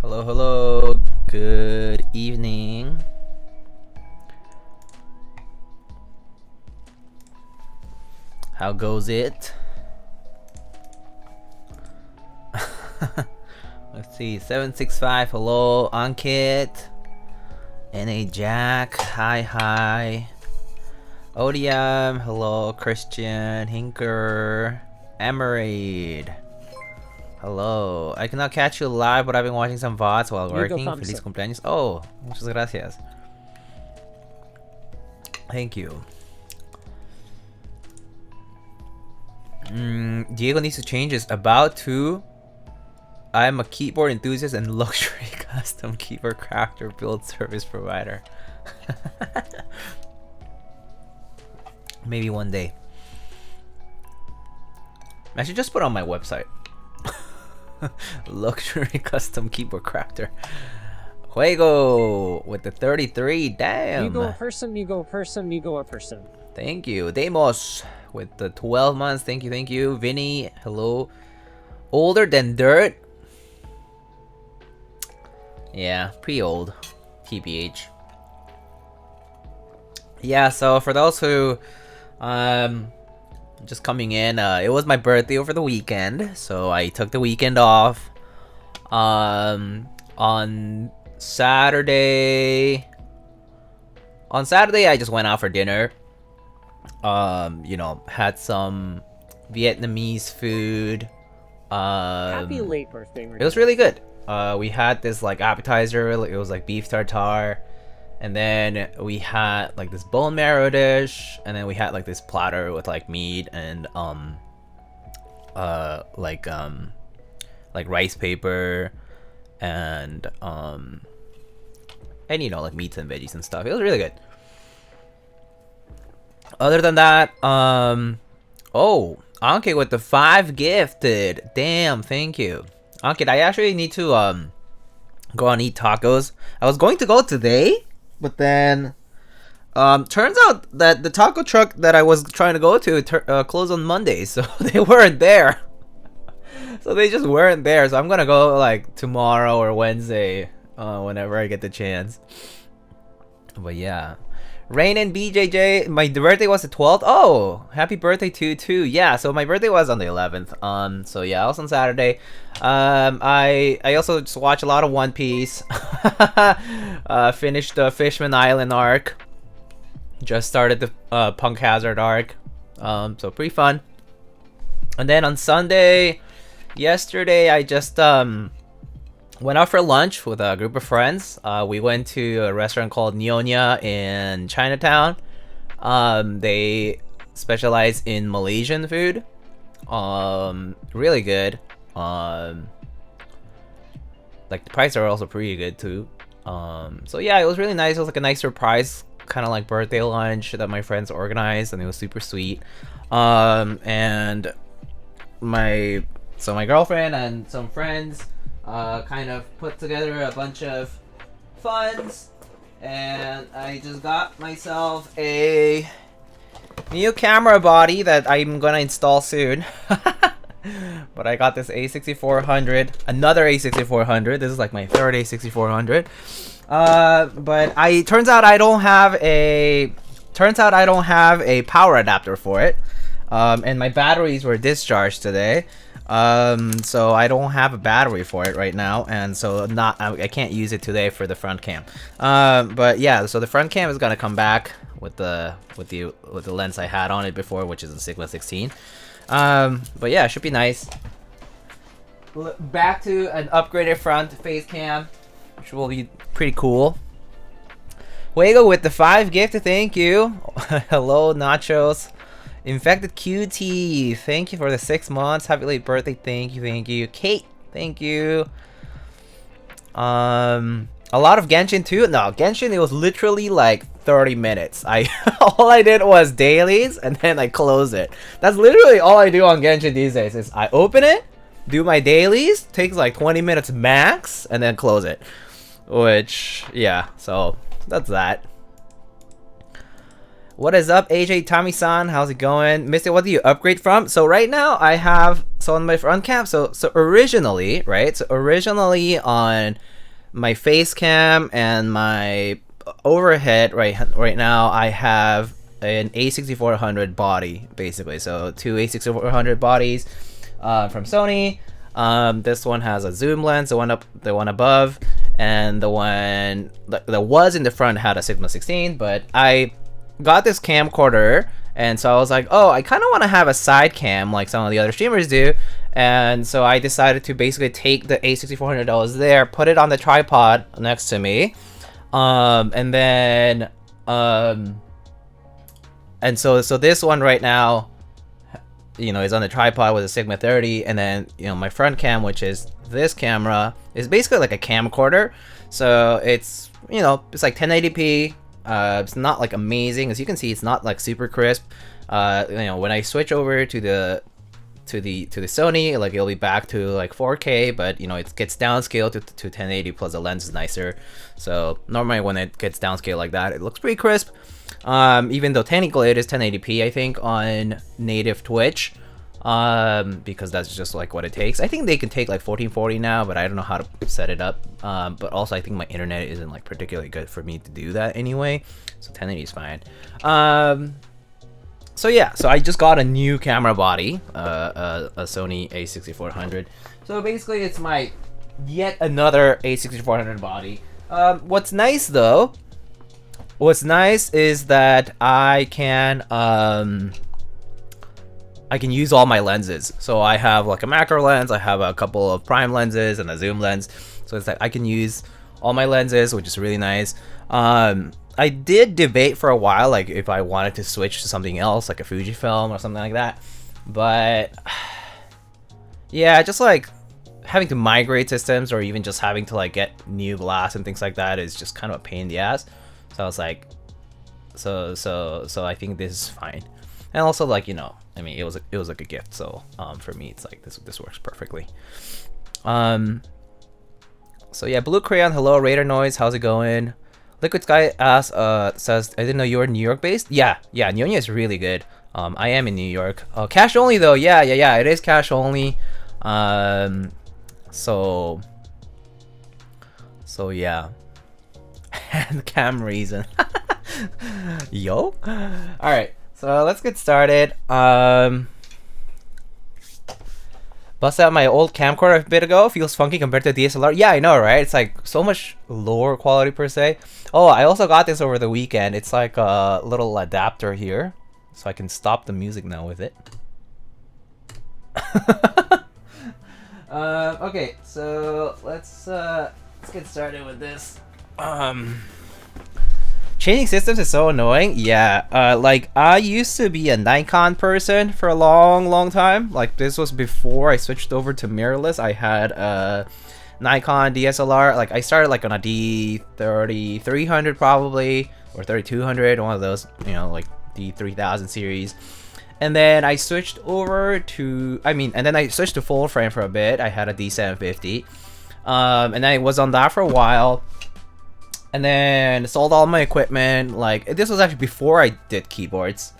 Hello, hello. Good evening. How goes it? Let's see. 765. Hello, Ankit. NA Jack. Hi. Odium. Hello, Christian. Hinker. Emerade. Hello. I cannot catch you live, but I've been watching some VODs while working. Feliz cumpleaños. Oh, muchas gracias. Thank you. Diego needs to change his about to. I'm a keyboard enthusiast and luxury custom keyboard crafter build service provider. Maybe one day. I should just put it on my website. Luxury custom keyboard crafter. Juego with the 33. Damn. You go a person, you go a person, you go a person. Thank you. Demos with the 12 months. Thank you. Vinny, hello. Older than dirt. Yeah, pretty old. TBH. Yeah, so for those who just coming in, it was my birthday over the weekend, so I took the weekend off. On Saturday I just went out for dinner. You know, had some Vietnamese food. Happy late birthday. It was really good. We had this like appetizer. It was like beef tartare, and then we had like this bone marrow dish, and then we had like this platter with like meat and like rice paper and you know, like meats and veggies and stuff. It was really good. Other than that, oh, Ankit with the 5 gifted. Damn, thank you. Ankit, I actually need to go and eat tacos. I was going to go today, but then turns out that the taco truck that I was trying to go to closed on Monday, so they weren't there. So they just weren't there. So I'm gonna go like tomorrow or Wednesday, whenever I get the chance. But yeah. Rain and BJJ, my birthday was the 12th. Oh, happy birthday to you too. Yeah, so my birthday was on the 11th. So yeah, I was on Saturday. I also just watched a lot of One Piece. Finished the Fishman Island arc. Just started the Punk Hazard arc. So pretty fun. And then on Sunday, yesterday, I just went out for lunch with a group of friends. We went to a restaurant called Nyonya in Chinatown. They specialize in Malaysian food. Really good. Like the prices are also pretty good too. So yeah, it was really nice. It was like a nice surprise, kind of like birthday lunch that my friends organized, and it was super sweet. And my girlfriend and some friends kind of put together a bunch of funds, and I just got myself a new camera body that I'm gonna install soon. But I got this A6400, another A6400. This is like my third A6400. But turns out I don't have a power adapter for it. And my batteries were discharged today. So I don't have a battery for it right now, and so I can't use it today for the front cam. But yeah, so the front cam is gonna come back with the lens I had on it before, which is a Sigma 16. But yeah, it should be nice. Back to an upgraded front face cam, which will be pretty cool. Juego with the 5 gifted, thank you. Hello, Nachos. Infected QT, thank you for the 6 months. Happy late birthday, thank you. Kate, thank you. A lot of Genshin too. No, Genshin, it was literally like 30 minutes. All I did was dailies and then I close it. That's literally all I do on Genshin these days. Is I open it, do my dailies, takes like 20 minutes max, and then close it. Which, yeah, so that's that. What is up, AJ Tommy-san? How's it going? Mister, what do you upgrade from? So right now I have, so on my front cam, so originally, right? So originally on my face cam and my overhead right now, I have an A6400 body basically. So two A6400 bodies from Sony. This one has a zoom lens, the one above, and the one that was in the front had a Sigma 16. But I got this camcorder, and so I was like, oh, I kind of want to have a side cam like some of the other streamers do. And so I decided to basically take the A6400 that was there, put it on the tripod next to me, and then and so this one right now, you know, is on the tripod with a Sigma 30, and then, you know, my front cam, which is this camera, is basically like a camcorder. So it's, you know, it's like 1080p. It's not like amazing, as you can see. It's not like super crisp. You know, when I switch over to the Sony, like, it'll be back to like 4K, but you know, it gets downscaled to 1080, plus the lens is nicer. So normally when it gets downscaled like that, it looks pretty crisp. Even though technically it is 1080p, I think, on native Twitch, because that's just like what it takes. I think they can take like 1440 now, but I don't know how to set it up. But also I think my internet isn't like particularly good for me to do that anyway, so 1080 is fine. So yeah, so I just got a new camera body, a Sony A6400. So basically it's my yet another A6400 body. What's nice is that I can use all my lenses. So I have like a macro lens, I have a couple of prime lenses, and a zoom lens. So it's like I can use all my lenses, which is really nice. I did debate for a while, like, if I wanted to switch to something else, like a Fujifilm or something like that. But yeah, just like having to migrate systems, or even just having to like get new glass and things like that, is just kind of a pain in the ass. So I was like, so I think this is fine. And also, like, you know, I mean, it was like a gift. So for me, it's like this works perfectly. So yeah, Blue Crayon, hello, Raider Noise, how's it going? Liquid Sky says, I didn't know you were New York based. Yeah, Nyonya is really good. I am in New York. Cash only though. Yeah, it is cash only. So yeah. And cam reason. Yo. All right, so let's get started. Bust out my old camcorder a bit ago. Feels funky compared to DSLR. Yeah, I know, right? It's like so much lower quality per se. Oh, I also got this over the weekend. It's like a little adapter here, so I can stop the music now with it. Okay, so let's get started with this. Changing systems is so annoying. Yeah, like, I used to be a Nikon person for a long time. Like, this was before I switched over to mirrorless. I had a Nikon DSLR. Like, I started like on a D3300 probably, or 3200, one of those, you know, like D3000 series. And then I switched over to, and then I switched to full frame for a bit. I had a D750, and then I was on that for a while. And then sold all my equipment. Like, this was actually before I did keyboards.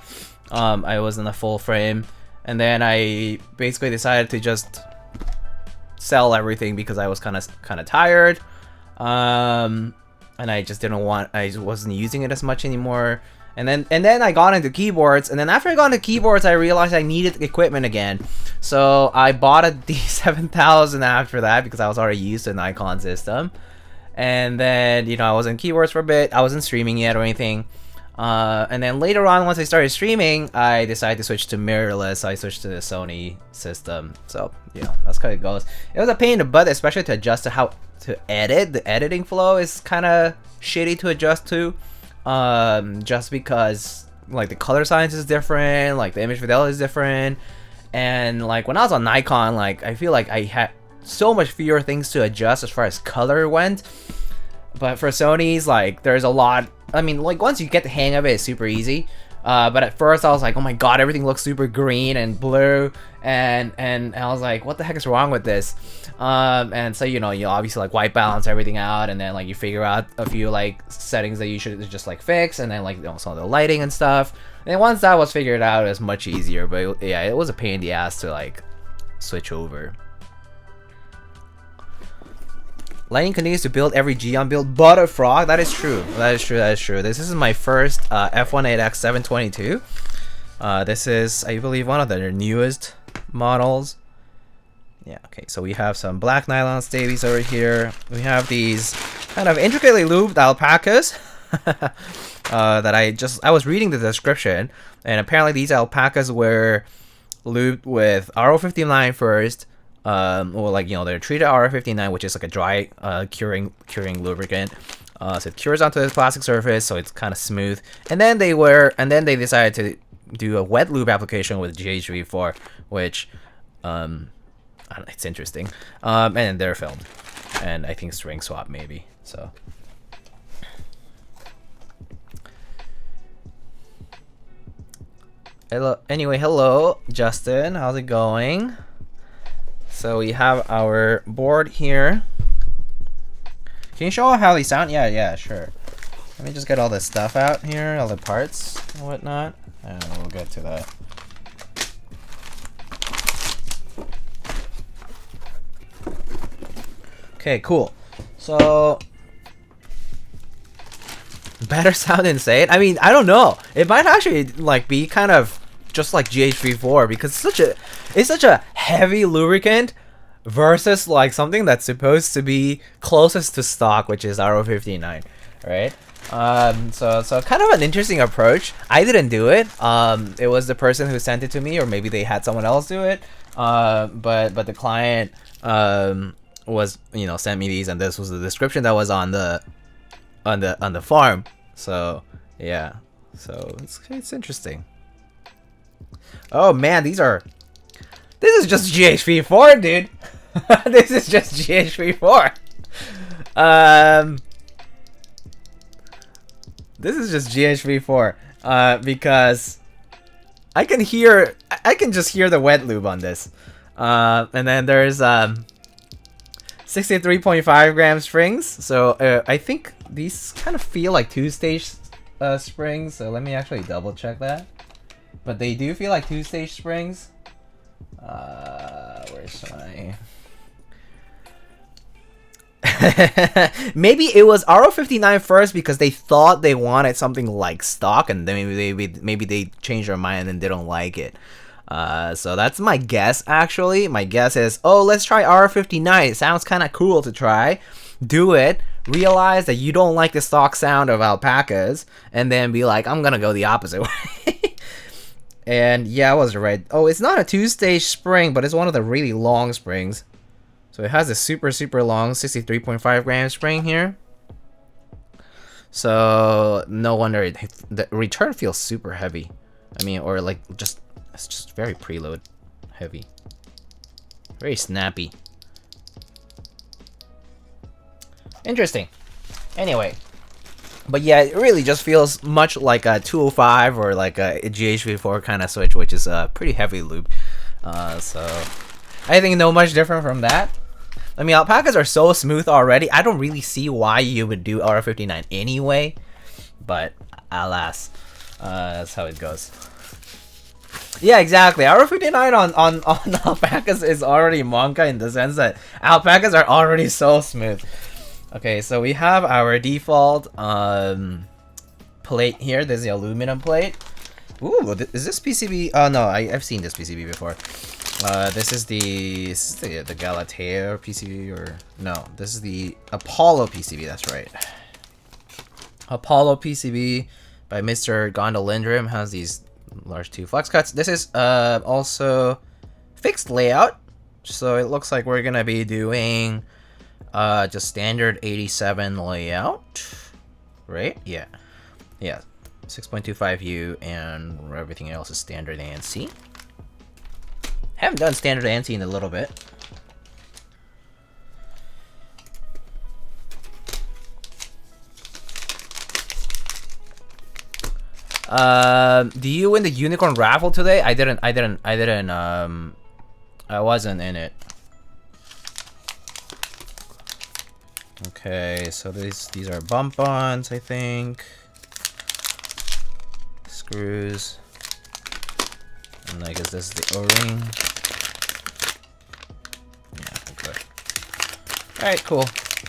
I was in a full frame, and then I basically decided to just sell everything because I was kind of tired, and I just I wasn't using it as much anymore. And then I got into keyboards, and then after I got into keyboards, I realized I needed equipment again. So I bought a D7000 after that because I was already used to a Nikon system. And then, you know, I was in keyboards for a bit. I wasn't streaming yet or anything. And then later on, once I started streaming, I decided to switch to mirrorless. I switched to the Sony system. So, you know, that's how it goes. It was a pain in the butt, especially to adjust to how to edit. The editing flow is kind of shitty to adjust to. Just because, like, the color science is different. Like, the image fidelity is different. And, like, when I was on Nikon, like, I feel like I had so much fewer things to adjust as far as color went. But for Sony's, like, there's a lot. I mean, like, once you get the hang of it, it's super easy. But at first I was like, oh my god, everything looks super green and blue, and I was like, what the heck is wrong with this? And so, you know, you obviously like white balance everything out, and then like you figure out a few like settings that you should just like fix, and then like, you know, some of the lighting and stuff. And once that was figured out, it was much easier. But yeah, it was a pain in the ass to like switch over. Lightning continues to build every Geon build but a frog. That is true. That is true. That is true. This is my first F1-8X 722. This is, I believe, one of their newest models. Yeah, okay, so we have some black nylon Staebies over here. We have these kind of intricately lubed alpacas that I was reading the description, and apparently these alpacas were lubed with RO59 first. Or like, you know, they're treated RO59, which is like a dry curing lubricant. So it cures onto the plastic surface, so it's kind of smooth. And then they decided to do a wet lube application with GHV4, which it's interesting. And they're filmed, and I think string swap maybe. So hello. Anyway, hello Justin. How's it going? So we have our board here. Can you show how they sound? Yeah, sure. Let me just get all this stuff out here, all the parts and whatnot, and we'll get to that. Okay, cool. So better sound insane. I mean, I don't know. It might actually like be kind of just like GHV4 because it's such a heavy lubricant versus like something that's supposed to be closest to stock, which is RO59, right? So kind of an interesting approach. I didn't do it. It was the person who sent it to me, or maybe they had someone else do it. But the client was, you know, sent me these, and this was the description that was on the farm. So yeah, so it's interesting. Oh man, this is just GHV4, dude. This is just GHV4. This is just GHV4 because I can just hear the wet lube on this. And then there's 63.5 gram springs. So I think these kind of feel like two-stage springs. So let me actually double check that. But they do feel like two-stage springs. Where's my... Maybe it was RO59 first because they thought they wanted something like stock, and then maybe they changed their mind and they don't like it. So that's my guess. Actually, my guess is, oh, let's try RO59. It sounds kind of cool to try. Do it. Realize that you don't like the stock sound of alpacas, and then be like, I'm gonna go the opposite way. And yeah, I was right. Oh, it's not a two-stage spring, but it's one of the really long springs. So it has a super long 63.5 gram spring here. So no wonder the return feels super heavy. I mean, or like it's just very preload heavy. Very snappy. Interesting. Anyway. But yeah, it really just feels much like a 205 or like a GHV4 kind of switch, which is a pretty heavy lube. So I think no much different from that. I mean, alpacas are so smooth already. I don't really see why you would do RO59 anyway. But alas, that's how it goes. Yeah, exactly. RO59 on alpacas is already Monka in the sense that alpacas are already so smooth. Okay, so we have our default plate here. This is the aluminum plate. Ooh, is this PCB? Oh no, I've seen this PCB before. This is the Galatea PCB, or no, this is the Apollo PCB. That's right. Apollo PCB by Mr. Gondolindrum has these large 2 flex cuts. This is also fixed layout, so it looks like we're gonna be doing just standard 87 layout, right? Yeah, 6.25U, and everything else is standard ANSI. Haven't done standard ANSI in a little bit. Do you win the unicorn raffle today? I didn't. I wasn't in it. Okay, so these are bump-ons, I think. Screws. And I guess this is the O-ring. Yeah, okay. Alright, cool.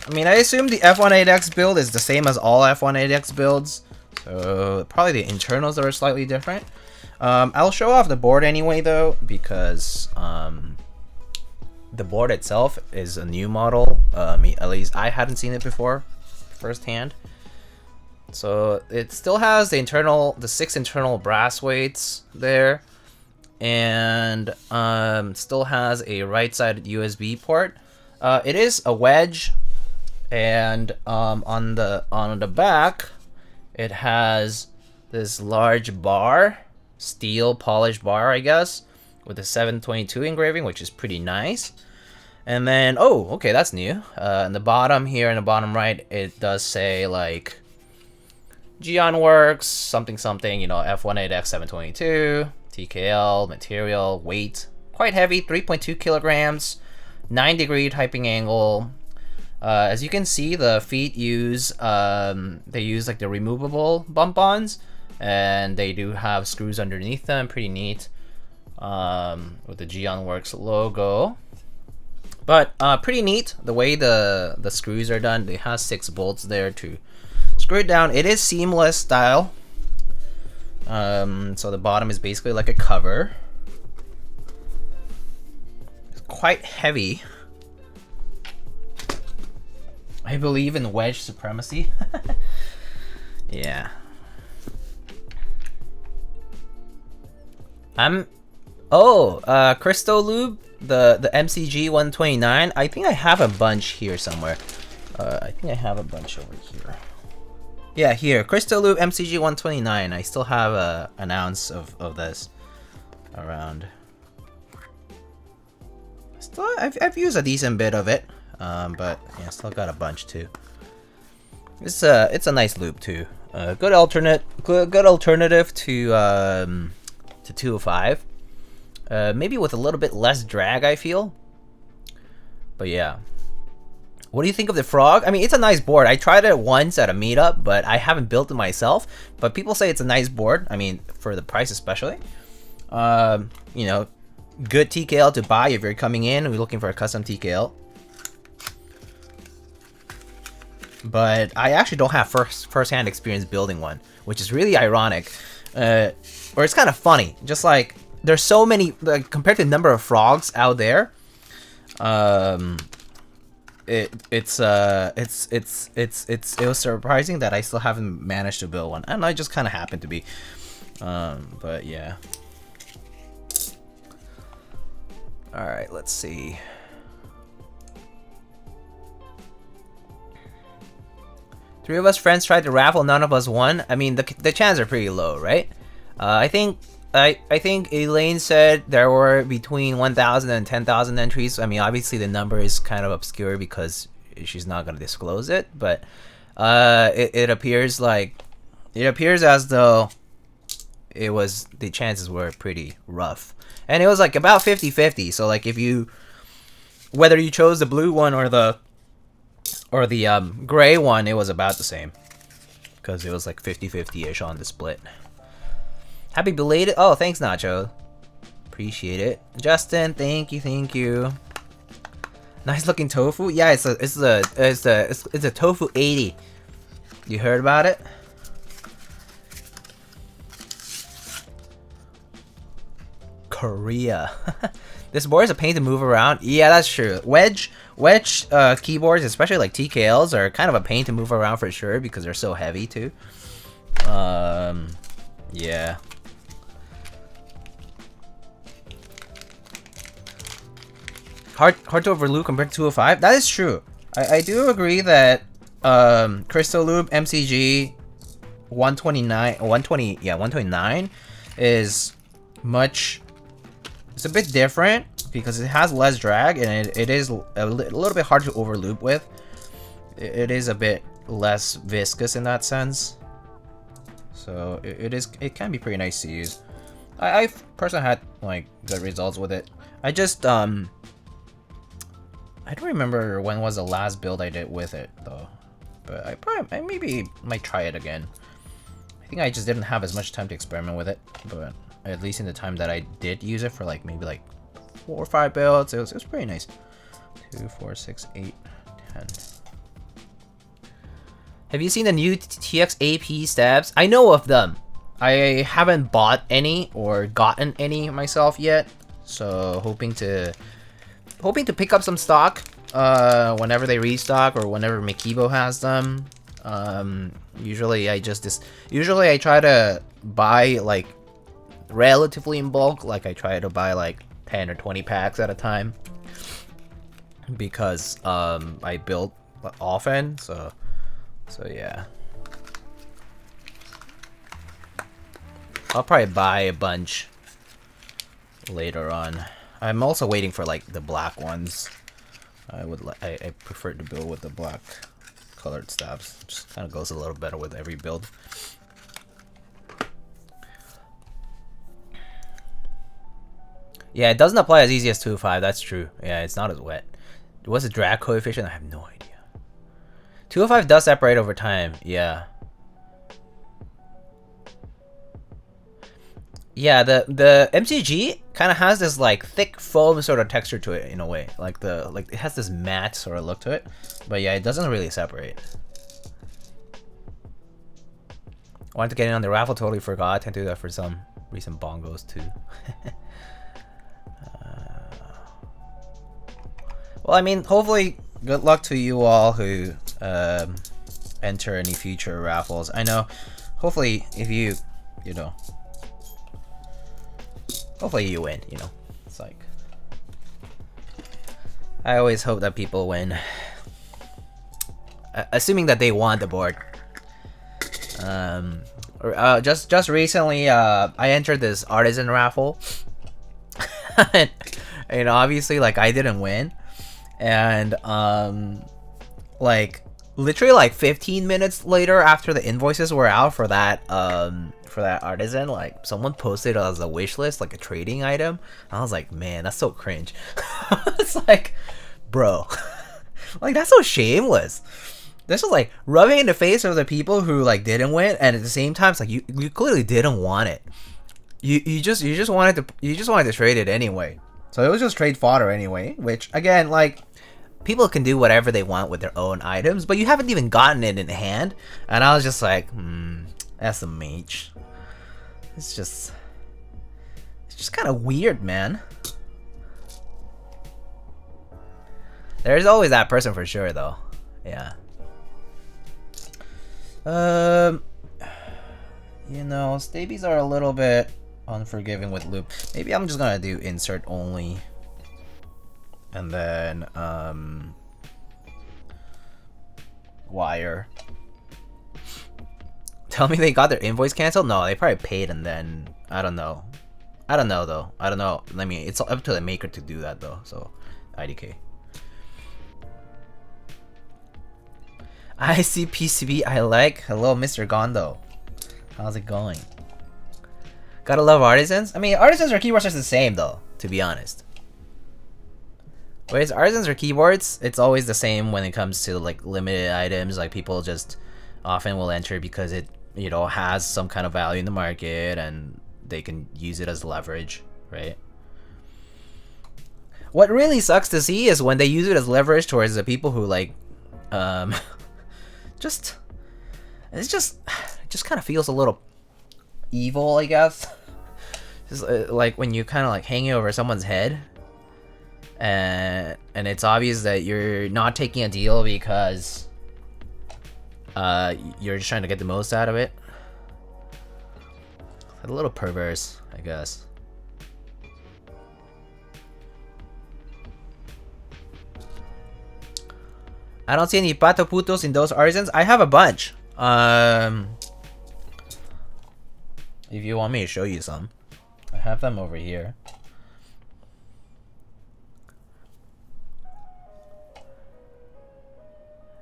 I mean, I assume the F1-8X build is the same as all F1-8X builds. So probably the internals are slightly different. I'll show off the board anyway though, because the board itself is a new model. At least I hadn't seen it before firsthand. So it still has the 6 internal brass weights there, and still has a right-sided USB port. It is a wedge, and on the back, it has this large bar, steel polished bar, I guess, with a 722 engraving, which is pretty nice. And then, oh, okay, that's new. In the bottom here, in the bottom right, it does say like Geonworks, something something, you know, F1-8X 722, TKL, material, weight, quite heavy, 3.2 kilograms, 9-degree typing angle. As you can see, the feet use, they use like the removable bump-ons, and they do have screws underneath them, pretty neat, with the Geonworks logo. But pretty neat the way the screws are done. They have 6 bolts there to screw it down. It is seamless style. So the bottom is basically like a cover. It's quite heavy. I believe in wedge supremacy. Yeah. Crystal Lube, the MCG 129. I think I have a bunch here somewhere. I think I have a bunch over here. Yeah, here, Crystal Lube MCG 129. I still have an ounce of this around. Still, I've used a decent bit of it, but yeah, still got a bunch too. It's a nice lube too. Good alternative to 205. Maybe with a little bit less drag, I feel. But yeah. What do you think of the Frog? I mean, it's a nice board. I tried it once at a meetup, but I haven't built it myself. But people say it's a nice board. I mean, for the price especially. You know, good TKL to buy if you're coming in and you're looking for a custom TKL. But I actually don't have first-hand experience building one, which is really ironic. Or it's kind of funny. Just like, there's so many, like, compared to the number of frogs out there, it was surprising that I still haven't managed to build one, and I just kind of happened to be. But yeah. All right, let's see. Three of us friends tried to raffle, none of us won. I mean, the chances are pretty low, right? I think Elaine said there were between 1,000 and 10,000 entries. I mean, obviously the number is kind of obscure because she's not going to disclose it, but it appears as though the chances were pretty rough. And it was like about 50-50. So like whether you chose the blue one or the gray one, it was about the same, because it was like 50-50-ish on the split. Happy belated. Oh, thanks, Nacho. Appreciate it. Justin, thank you. Nice looking tofu. Yeah, it's a tofu 80. You heard about it? Korea. This board is a pain to move around. Yeah, that's true. Wedge keyboards, especially like TKLs, are kind of a pain to move around for sure because they're so heavy too. Yeah. Hard to overloop compared to 205. That is true. I do agree that Crystal Lube MCG 129 is much. It's a bit different because it has less drag and it is a little bit hard to overloop with. It is a bit less viscous in that sense. So it can be pretty nice to use. I've personally had like good results with it. I just I don't remember when was the last build I did with it though, but I maybe might try it again. I think I just didn't have as much time to experiment with it, but at least in the time that I did use it for like maybe like 4 or 5 builds, it was pretty nice. 2, 4, 6, 8, 10. Have you seen the new TX AP stabs? I know of them. I haven't bought any or gotten any myself yet, so hoping to pick up some stock whenever they restock or whenever Mikibo has them. Usually I try to buy like relatively in bulk, like I try to buy like 10 or 20 packs at a time because I build often, so yeah. I'll probably buy a bunch later on. I'm also waiting for like the black ones. I prefer to build with the black colored stabs. Just kind of goes a little better with every build. Yeah, it doesn't apply as easy as 205. That's true. Yeah, it's not as wet. What's the drag coefficient? I have no idea. 205 does separate over time. Yeah. Yeah, the MCG kind of has this like thick foam sort of texture to it in a way. Like it has this matte sort of look to it. But yeah, it doesn't really separate. Wanted to get in on the raffle, totally forgot. I tend to do that for some recent bongos too. Well, I mean, hopefully, good luck to you all who enter any future raffles. I know, hopefully, if you know, hopefully you win, you know. It's like, I always hope that people win. Assuming that they want the board. Just recently, I entered this Artisan raffle. And, you know, obviously, like, I didn't win. And, like, literally, like, 15 minutes later after the invoices were out for that Artisan, like, someone posted it as a wish list, like, a trading item. I was like, man, that's so cringe. It's like, bro. Like, that's so shameless. This is, like, rubbing in the face of the people who, like, didn't win, and at the same time, it's like, you clearly didn't want it. You just wanted to trade it anyway. So it was just trade fodder anyway, which, again, like, people can do whatever they want with their own items, but you haven't even gotten it in hand. And I was just like, that's a mage. It's just kind of weird, man. There's always that person for sure, though. Yeah. You know, Staebies are a little bit unforgiving with Lube. Maybe I'm just gonna do insert only. And then, wire. Tell me they got their invoice canceled? No, they probably paid and then, I don't know. I don't know though. I don't know. I mean, it's up to the maker to do that though, so IDK. I see PCB I like. Hello, Mr. Gondo. How's it going? Gotta love Artisans. I mean, Artisans or keyboards are the same though, to be honest. Whereas Artisans or keyboards, it's always the same when it comes to like limited items. Like people just often will enter because it, you know, has some kind of value in the market and they can use it as leverage, right? What really sucks to see is when they use it as leverage towards the people who like, it just kind of feels a little evil, I guess. Just like when you kind of like hanging over someone's head, and it's obvious that you're not taking a deal because you're just trying to get the most out of it. A little perverse, I guess. I don't see any pato putos in those Artisans. I have a bunch. If you want me to show you some, I have them over here.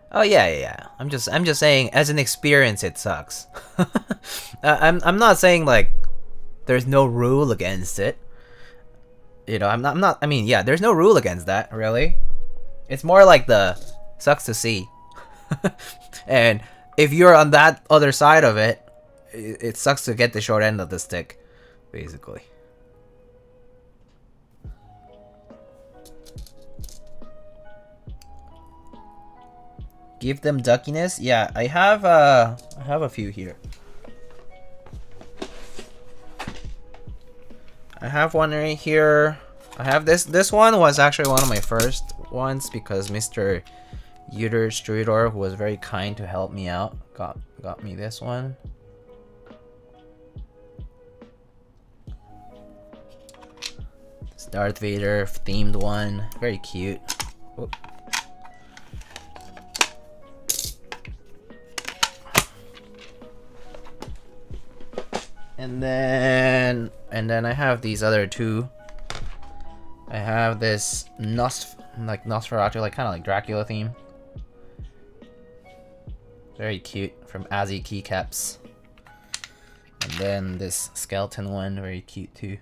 Oh yeah. I'm just saying, as an experience, it sucks. I'm not saying like there's no rule against it. You know, I'm not. I mean, yeah, there's no rule against that, really. It's more like the sucks to see. And if you're on that other side of it, it sucks to get the short end of the stick, basically. Give them duckiness. Yeah, I have a few here. I have one right here. I have this. This one was actually one of my first ones because Mr. Uter Strudor, who was very kind to help me out, got me this one. This Darth Vader themed one, very cute. Whoop. And then I have these other two. I have this Nosferatu, like kind of like Dracula theme. Very cute, from Azzy Keycaps. And then this skeleton one, very cute too.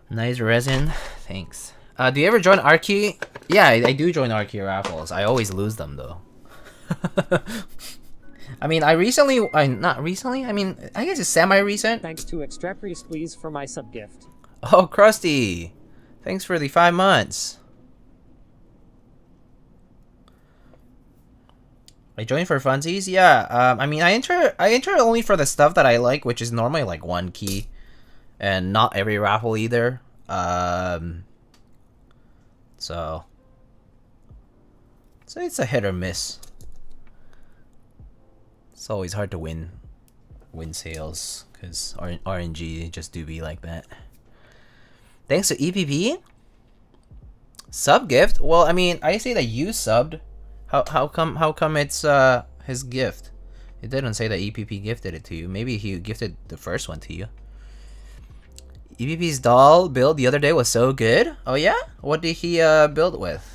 Nice resin, thanks. Do you ever join RQ? Yeah, I do join RQ raffles. I always lose them though. I mean, not recently. I mean, I guess it's semi-recent. Thanks to Extrapries, please, for my sub gift. Oh, Krusty, thanks for the 5 months. I joined for funsies. Yeah. I mean, I enter only for the stuff that I like, which is normally like 1 key, and not every raffle either. So it's a hit or miss. It's always hard to win sales because RNG just do be like that. Thanks to EPP sub gift. Well, I mean, I say that you subbed. How come it's his gift? It didn't say that EPP gifted it to you. Maybe he gifted the first one to you. EPP's doll build the other day was so good. Oh yeah? What did he build with?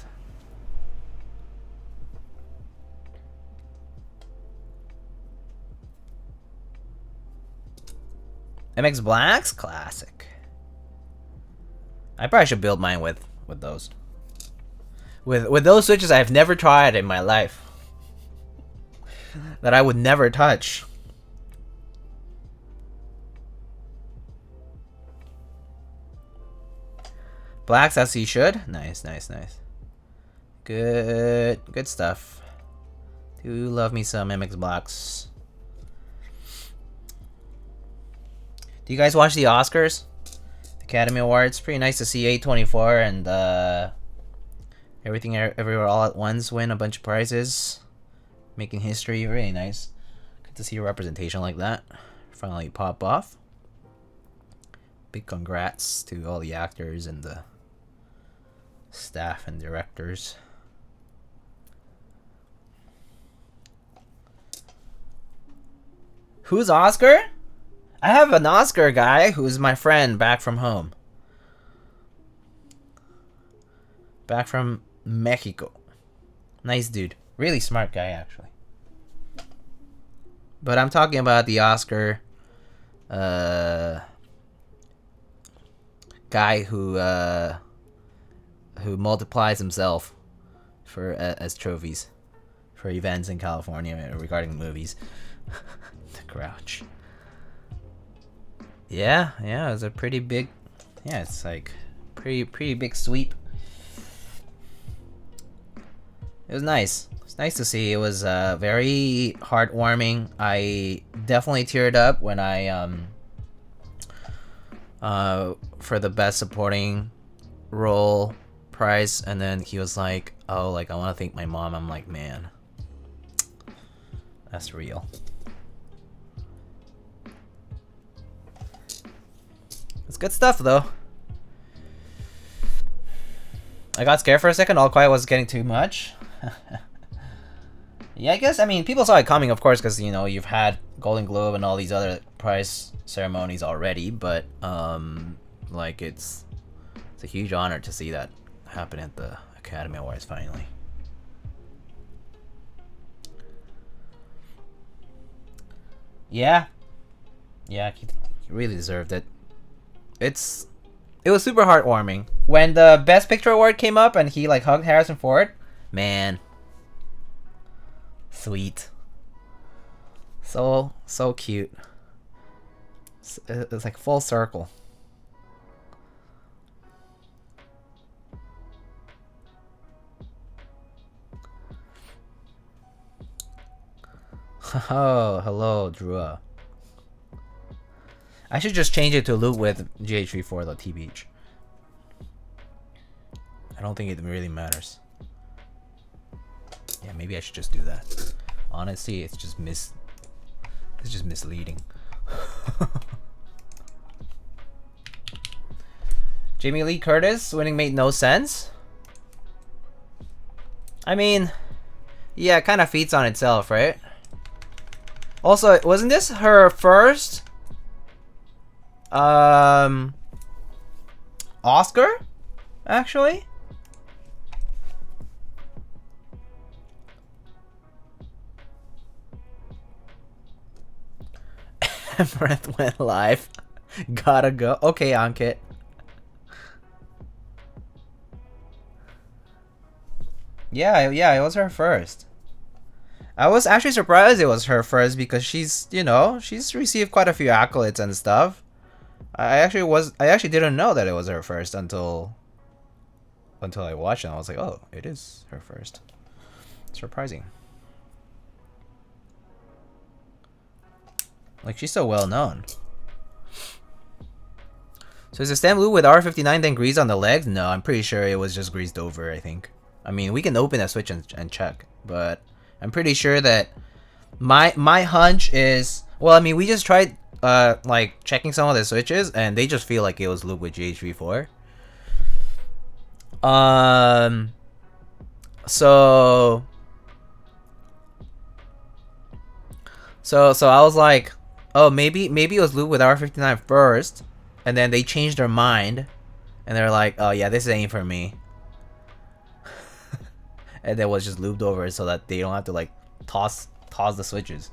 MX Blacks? Classic. I probably should build mine with those. With those switches I've never tried in my life. That I would never touch. Blacks as you should. Nice. Good stuff. Do love me some MX Blacks. Do you guys watch the Oscars? The Academy Awards? Pretty nice to see A24 and Everything Everywhere All at Once win a bunch of prizes. Making history. Really nice. Good to see a representation like that finally pop off. Big congrats to all the actors and the staff and directors. Who's Oscar? I have an Oscar guy who's my friend back from home. Back from Mexico. Nice dude. Really smart guy, actually. But I'm talking about the Oscar guy who multiplies himself for as trophies for events in California regarding movies. The Grouch. Yeah, it was a pretty big. Yeah, it's like pretty big sweep. It was nice. It's nice to see. It was very heartwarming. I definitely teared up when I for the best supporting role prize, and then he was like, "Oh, like I want to thank my mom." I'm like, man, that's real. It's good stuff though. I got scared for a second. All Quiet was getting too much. Yeah, I guess, I mean, people saw it coming, of course, because, you know, you've had Golden Globe and all these other prize ceremonies already, but, like, it's a huge honor to see that happen at the Academy Awards, finally. Yeah. Yeah, he really deserved it. It was super heartwarming. When the Best Picture award came up and he, like, hugged Harrison Ford, man. Sweet. So cute. It's like full circle. Oh, hello, Drua. I should just change it to loop with GH34 the T-Beach. I don't think it really matters. Yeah, maybe I should just do that. Honestly, it's just misleading. Jamie Lee Curtis winning made no sense. I mean, yeah, it kind of feeds on itself, right? Also, wasn't this her first Oscar, actually? Breath went live. Gotta go. Okay, Ankit. Yeah, it was her first. I was actually surprised it was her first because she's, you know, she's received quite a few accolades and stuff. I actually didn't know that it was her first until I watched it and I was like, oh, it is her first. Surprising. Like, she's so well known. So is the stem lube with R59 then greased on the legs? No, I'm pretty sure it was just greased over, I think. I mean, we can open that switch and check, but I'm pretty sure that my hunch is, well, I mean, we just tried like checking some of the switches and they just feel like it was lube with GH34. So I was like, oh, maybe it was lube with R59 first, and then they changed their mind and they're like, oh yeah, this ain't for me. And then was just lubed over so that they don't have to like toss the switches.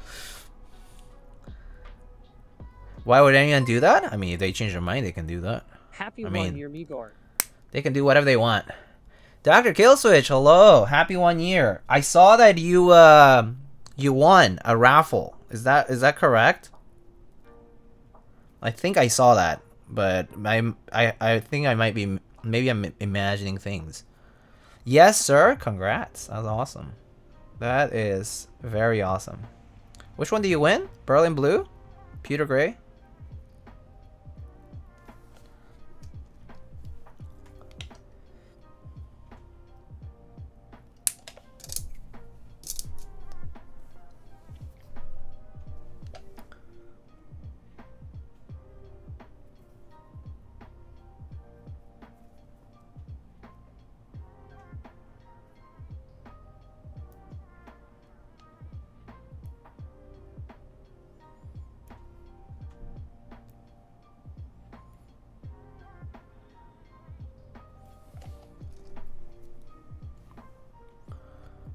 Why would anyone do that? I mean, if they change their mind, they can do that. Happy 1 year, Migor. They can do whatever they want. Dr. Killswitch, hello, happy 1 year. I saw that you won a raffle. Is that correct? I think I saw that, but I think I might be, maybe I'm imagining things. Yes, sir. Congrats. That's awesome. That is very awesome. Which one do you win? Berlin Blue? Pewter Gray?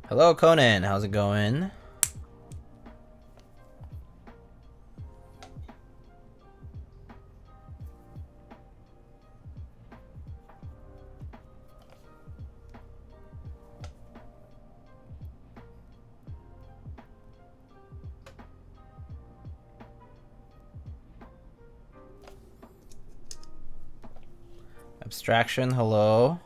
Hello, Conan. How's it going? Abstraction, hello.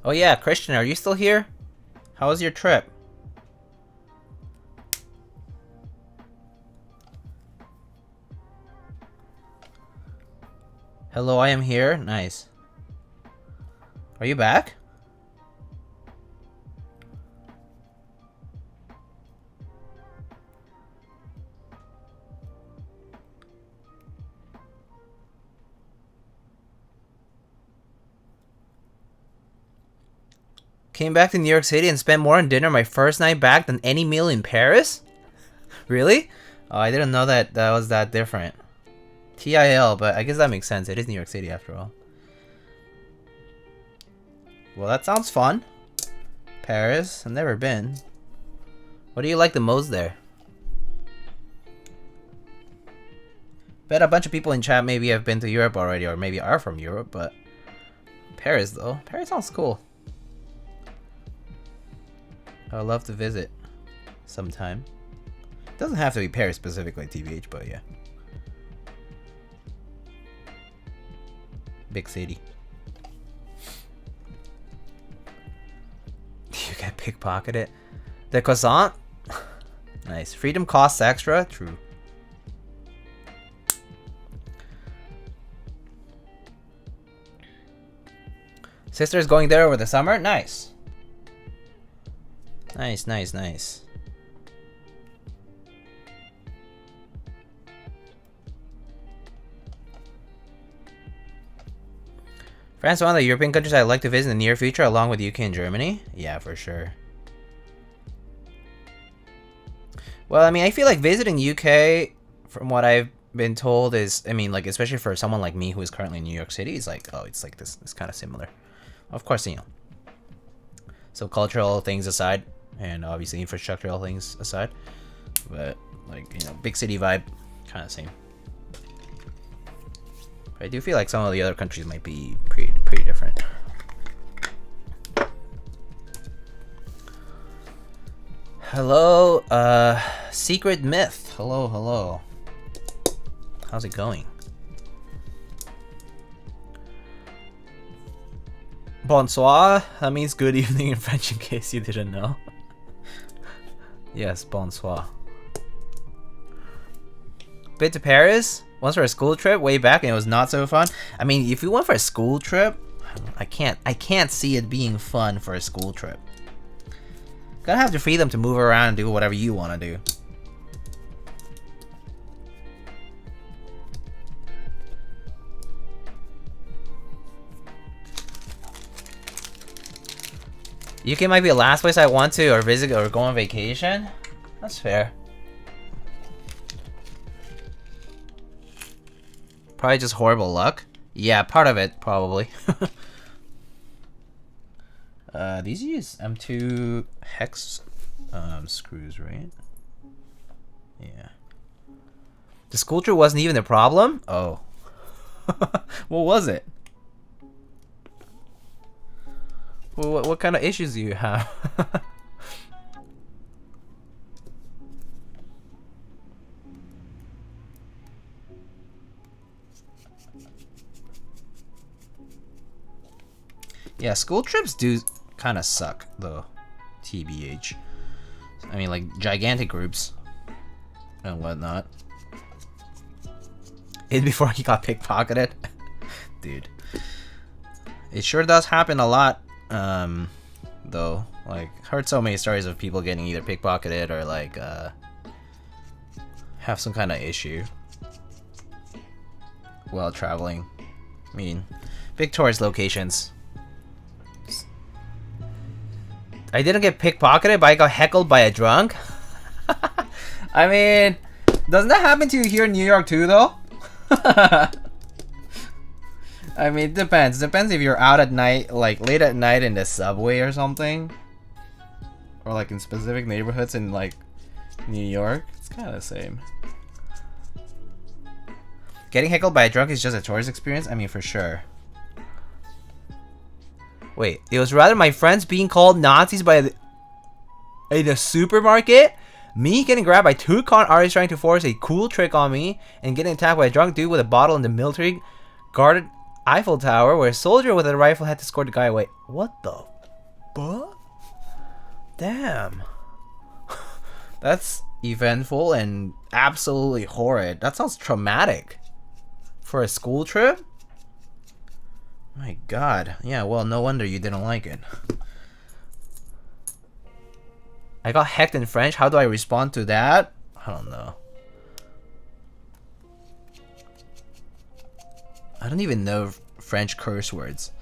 Oh yeah, Christian, are you still here? How was your trip? Hello, I am here. Nice. Are you back? Came back to New York City and spent more on dinner my first night back than any meal in Paris? Really? Oh, I didn't know that was that different. TIL, but I guess that makes sense. It is New York City after all. Well, that sounds fun. Paris, I've never been. What do you like the most there? Bet a bunch of people in chat maybe have been to Europe already, or maybe are from Europe, but Paris though. Paris sounds cool. I'd love to visit sometime. Doesn't have to be Paris specifically, TBH, but yeah. Big city. You get pickpocketed. The croissant? Nice. Freedom costs extra? True. Sister's going there over the summer? Nice. Nice, nice, nice. France is one of the European countries I'd like to visit in the near future, along with UK and Germany. Yeah, for sure. Well, I mean, I feel like visiting UK, from what I've been told, is, I mean, like, especially for someone like me who is currently in New York City, is like, oh, it's like this, it's kind of similar. Of course, you know. So cultural things aside, and obviously infrastructural things aside, but like, you know, big city vibe, kind of same. I do feel like some of the other countries might be pretty different. Hello, Secret Myth. Hello, hello. How's it going? Bonsoir. That means good evening in French, in case you didn't know. Yes, bonsoir. Been to Paris once for a school trip way back, and it was not so fun. I mean, if you went for a school trip, I can't see it being fun for a school trip. Gotta have the freedom to move around and do whatever you want to do. UK might be the last place I want to or visit or go on vacation. That's fair. Probably just horrible luck. Yeah, part of it, probably. These use M2 hex screws, right? Yeah. The school trip wasn't even the problem? Oh. What was it? Well, what kind of issues do you have? Yeah, school trips do kind of suck, though. TBH. I mean, like, gigantic groups and whatnot. It before he got pickpocketed. Dude. It sure does happen a lot, though. Like, heard so many stories of people getting either pickpocketed or, like, have some kind of issue while traveling. I mean, big tourist locations. I didn't get pickpocketed, but I got heckled by a drunk. I mean, doesn't that happen to you here in New York too, though? I mean, it depends. Depends if you're out at night, like late at night in the subway or something, or like in specific neighborhoods in like New York. It's kind of the same. Getting heckled by a drunk is just a tourist experience. I mean, for sure. Wait, it was rather my friends being called Nazis by in a supermarket, me getting grabbed by two con artists trying to force a cool trick on me, and getting attacked by a drunk dude with a bottle in the military guarded Eiffel Tower where a soldier with a rifle had to escort the guy away. What the fuck? Damn. That's eventful and absolutely horrid. That sounds traumatic. For a school trip? My god. Yeah, well, no wonder you didn't like it. I got hacked in French. How do I respond to that? I don't know. I don't even know French curse words.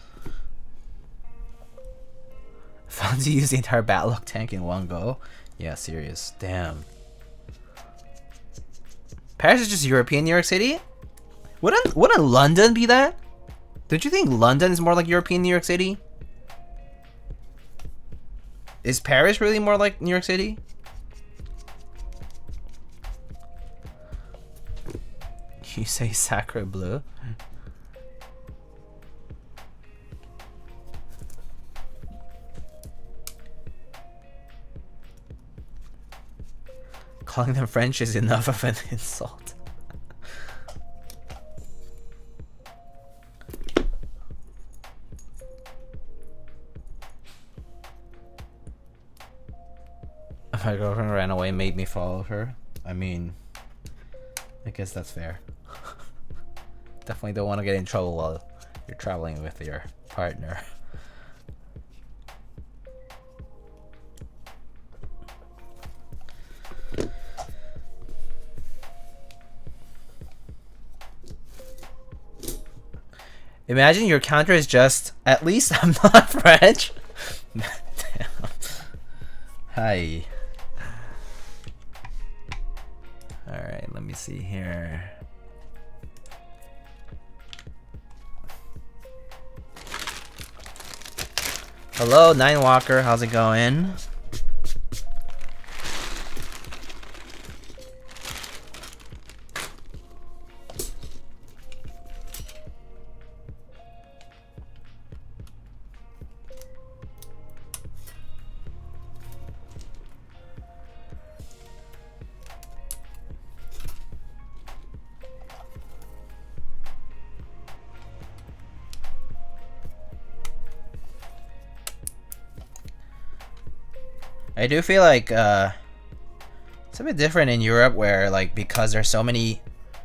Found to use the entire Batlock tank in one go? Yeah, serious. Damn. Paris is just European New York City? Wouldn't London be that? Don't you think London is more like European New York City? Is Paris really more like New York City? You say sacre bleu? Calling them French is enough of an insult. My girlfriend ran away and made me follow her. I mean, I guess that's fair. Definitely don't want to get in trouble while you're traveling with your partner. Imagine your counter is just, at least I'm not French. Damn. Hi. Alright, let me see here. Hello, Nine Walker, how's it going? I do feel like it's a bit different in Europe where, like, because there's so many,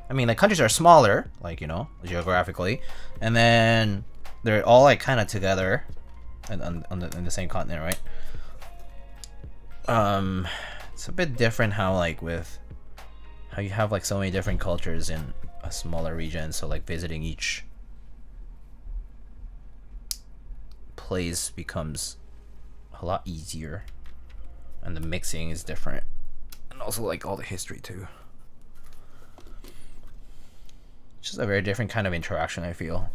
I mean, like, countries are smaller, like, you know, geographically, and then they're all like kind of together and in the same continent, right? It's a bit different how, like, with how you have like so many different cultures in a smaller region, so like visiting each place becomes a lot easier. And the mixing is different. And also like all the history too. It's just a very different kind of interaction, I feel.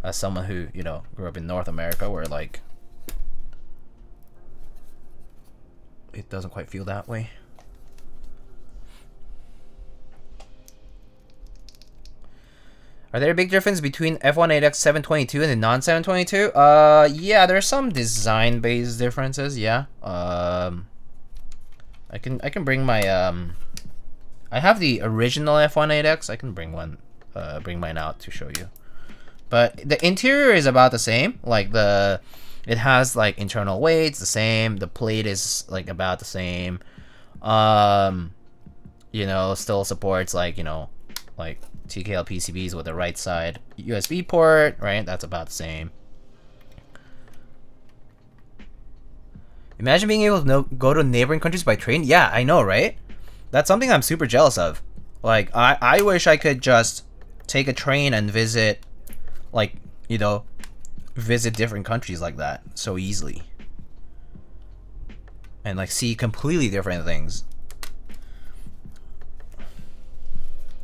As someone who, you know, grew up in North America where like it doesn't quite feel that way. Are there a big difference between F1-8X 722 and the non-722? Yeah, there's some design-based differences, yeah. I can bring my I have the original F1-8X. I can bring mine out to show you. But the interior is about the same. Like it has like internal weights the same. The plate is like about the same. You know, still supports like, you know, like TKL PCBs with the right side USB port, right? That's about the same. Imagine being able to go to neighboring countries by train. Yeah, I know, right? That's something I'm super jealous of. Like, I wish I could just take a train and visit, like, you know, visit different countries like that so easily. And, like, see completely different things.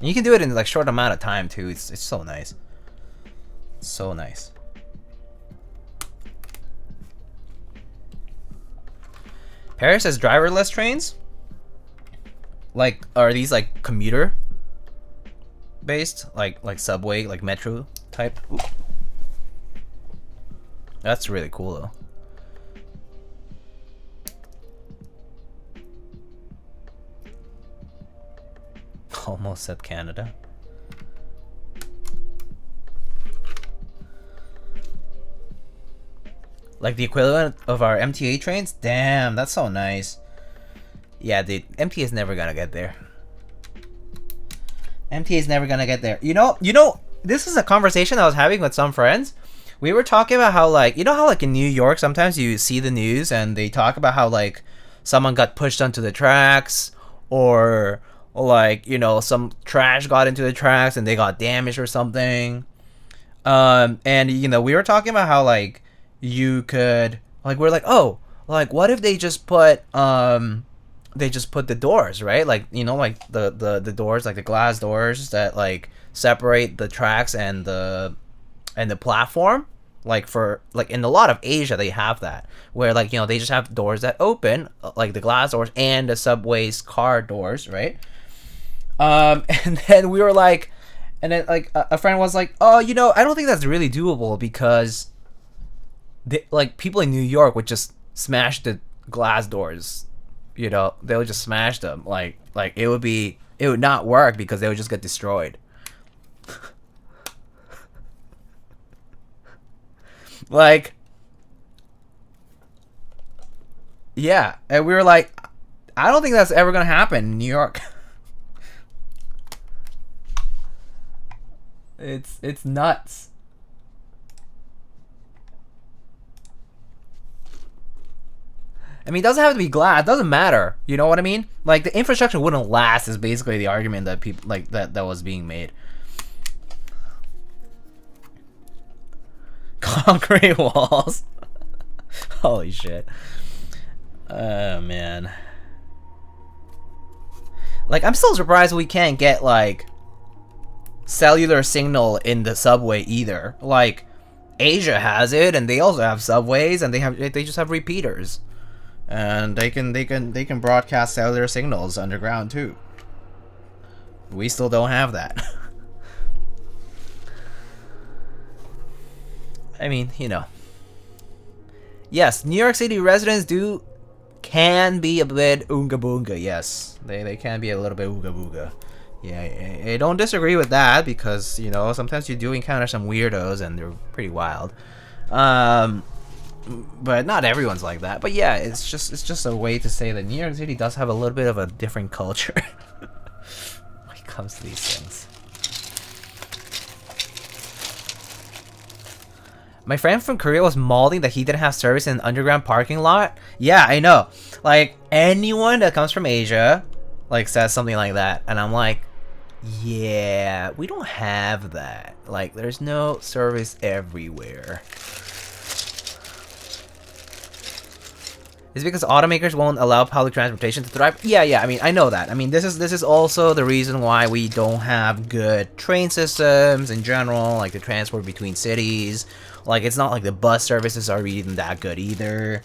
And you can do it in, like, short amount of time, too. It's so nice. It's so nice. Paris has driverless trains? Like, are these like commuter based? Like subway, like metro type? Ooh. That's really cool though. Almost said Canada. Like the equivalent of our MTA trains? Damn, that's so nice. Yeah, dude, MTA is never gonna get there. MTA is never gonna get there. You know, this is a conversation I was having with some friends. We were talking about how, like, you know how, like, in New York, sometimes you see the news and they talk about how, like, someone got pushed onto the tracks, or like, you know, some trash got into the tracks and they got damaged or something. And, you know, we were talking about how, like, you could, like, we're like, oh, like, what if they just put the doors, right? Like, you know, like the doors, like the glass doors that like separate the tracks and the platform. Like, for like in a lot of Asia they have that, where, like, you know, they just have doors that open, like the glass doors and the subway's car doors, right? And then we were like, And then like a friend was like, oh, you know, I don't think that's really doable because like people in New York would just smash the glass doors. You know, they would just smash them. Like it would not work because they would just get destroyed. Like, yeah, and we were like, I don't think that's ever gonna happen in New York. It's nuts. I mean, it doesn't have to be glass. It doesn't matter. You know what I mean? Like, the infrastructure wouldn't last is basically the argument that people like that was being made. Concrete walls. Holy shit. Oh man. Like, I'm still surprised we can't get like cellular signal in the subway either. Like, Asia has it, and they also have subways, and they just have repeaters, and they can broadcast cellular signals underground too. We still don't have that. I mean, you know. Yes, New York City residents can be a bit oonga boonga. Yes, they can be a little bit oonga boonga. Yeah, I don't disagree with that because, you know, sometimes you do encounter some weirdos and they're pretty wild. But not everyone's like that. But yeah, it's just a way to say that New York City does have a little bit of a different culture when it comes to these things. My friend from Korea was mauling that he didn't have service in an underground parking lot. Yeah, I know. Like, anyone that comes from Asia, like, says something like that. And I'm like, yeah, we don't have that. Like, there's no service everywhere. It's because automakers won't allow public transportation to thrive. Yeah, I mean, I know that. I mean, this is also the reason why we don't have good train systems in general, like the transport between cities. Like, it's not like the bus services are even that good either.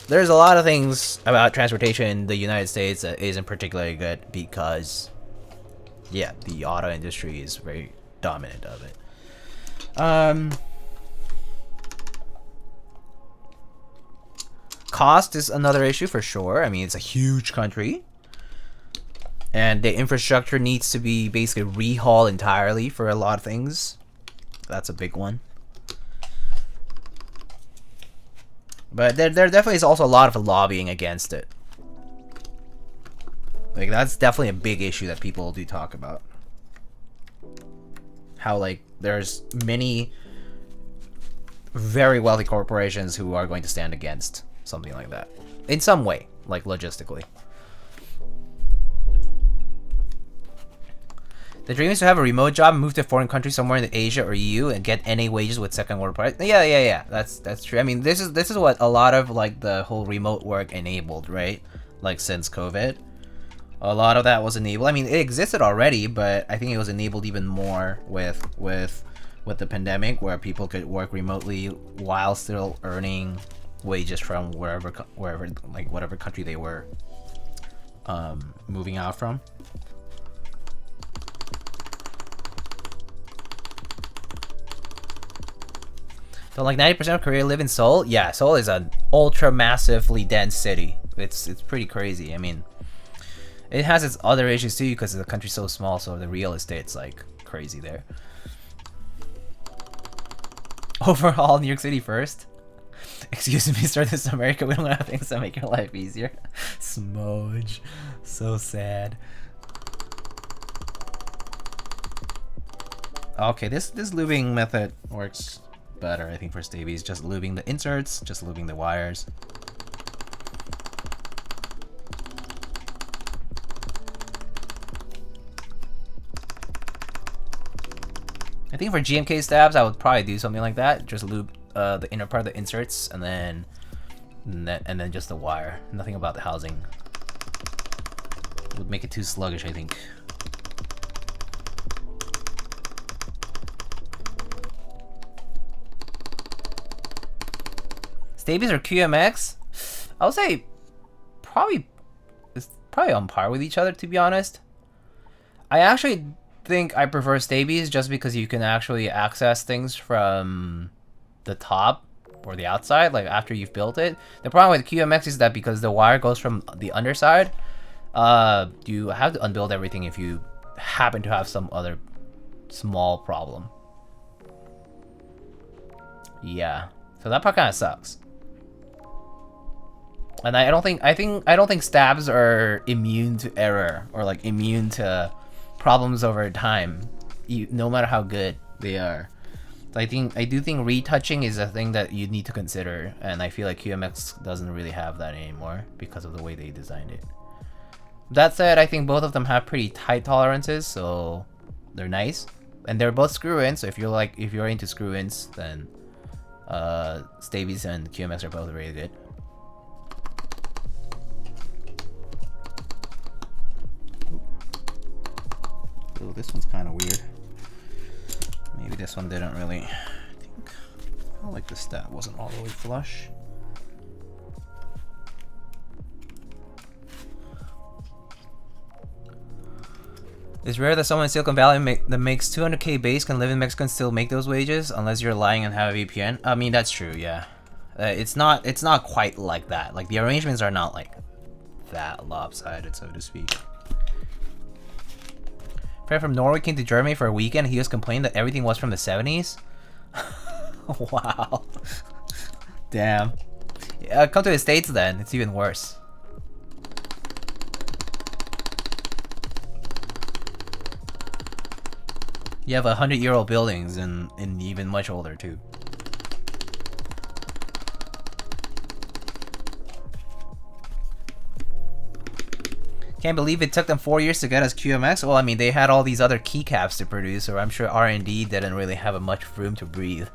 There's a lot of things about transportation in the United States that isn't particularly good because, yeah, the auto industry is very dominant of it. Cost is another issue for sure. I mean, it's a huge country, and the infrastructure needs to be basically rehauled entirely for a lot of things. That's a big one. But there definitely is also a lot of lobbying against it. Like, that's definitely a big issue that people do talk about. How, like, there's many very wealthy corporations who are going to stand against something like that. In some way, like logistically. The dream is to have a remote job, move to a foreign country somewhere in Asia or EU, and get NA wages with second world price. Yeah. That's true. I mean, this is what a lot of like the whole remote work enabled, right? Like since COVID, a lot of that was enabled. I mean, it existed already, but I think it was enabled even more with the pandemic, where people could work remotely while still earning wages from wherever like whatever country they were moving out from. So like 90% of Korea live in Seoul. Yeah, Seoul is an ultra massively dense city. It's pretty crazy. I mean, it has its other issues too because the country's so small, so the real estate's like crazy there. Overall, New York City first. Excuse me, sir, this is America. We don't have things that make your life easier. Smudge. So sad. Okay, this lubing method works better, I think, for Staebies. Just lubing the inserts, just lubing the wires. I think for GMK stabs, I would probably do something like that. Just lube the inner part of the inserts, and then just the wire. Nothing about the housing. It would make it too sluggish, I think. Staebies or QMX? I would say it's probably on par with each other, to be honest. I actually think I prefer Staebies just because you can actually access things from the top or the outside, like after you've built it. The problem with QMX is that because the wire goes from the underside, you have to unbuild everything if you happen to have some other small problem. Yeah, so that part kind of sucks. And I don't think stabs are immune to error or like immune to problems over time, no matter how good they are. So I do think retouching is a thing that you need to consider, and I feel like QMX doesn't really have that anymore because of the way they designed it. That said, I think both of them have pretty tight tolerances, so they're nice, and they're both screw-ins. So if you're into screw-ins, then Staebies and QMX are both really good. Ooh, this one's kind of weird. Maybe this one didn't really. I felt like the stab wasn't all the way flush. It's rare that someone in Silicon Valley that makes 200K base can live in Mexico and still make those wages, unless you're lying and have a VPN. I mean, that's true, yeah. It's not quite like that. Like, the arrangements are not like that lopsided, so to speak. A friend from Norway came to Germany for a weekend. He was complaining that everything was from the 70s. Wow. Damn. Yeah, come to the States then. It's even worse. You have 100-year-old buildings and even much older too. Can't believe it took them 4 years to get us QMX. Well, I mean, they had all these other keycaps to produce, so I'm sure R&D didn't really have much room to breathe.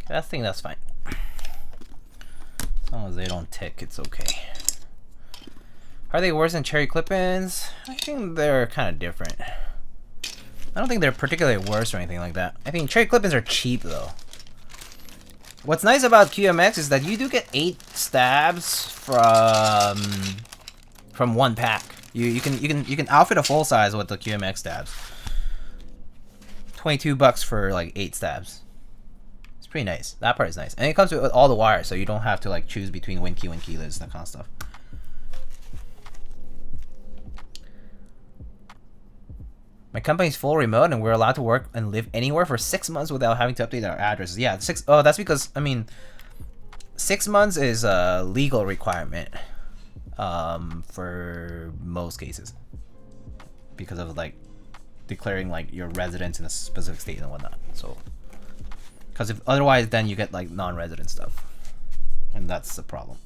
I think that's fine. As long as they don't tick, it's okay. Are they worse than cherry clip-ins? I think they're kind of different. I don't think they're particularly worse or anything like that. I think cherry clip-ins are cheap though. What's nice about QMX is that you do get 8 stabs from one pack. You can outfit a full size with the QMX stabs. $22 for like 8 stabs. Pretty nice. That part is nice, and it comes with all the wires, so you don't have to like choose between win keyless, that kind of stuff. My company's full remote, and we're allowed to work and live anywhere for 6 months without having to update our addresses. Yeah, 6. Oh, that's because I mean, 6 months is a legal requirement for most cases because of like declaring like your residence in a specific state and whatnot. So. Because if otherwise, then you get like non-resident stuff, and that's the problem.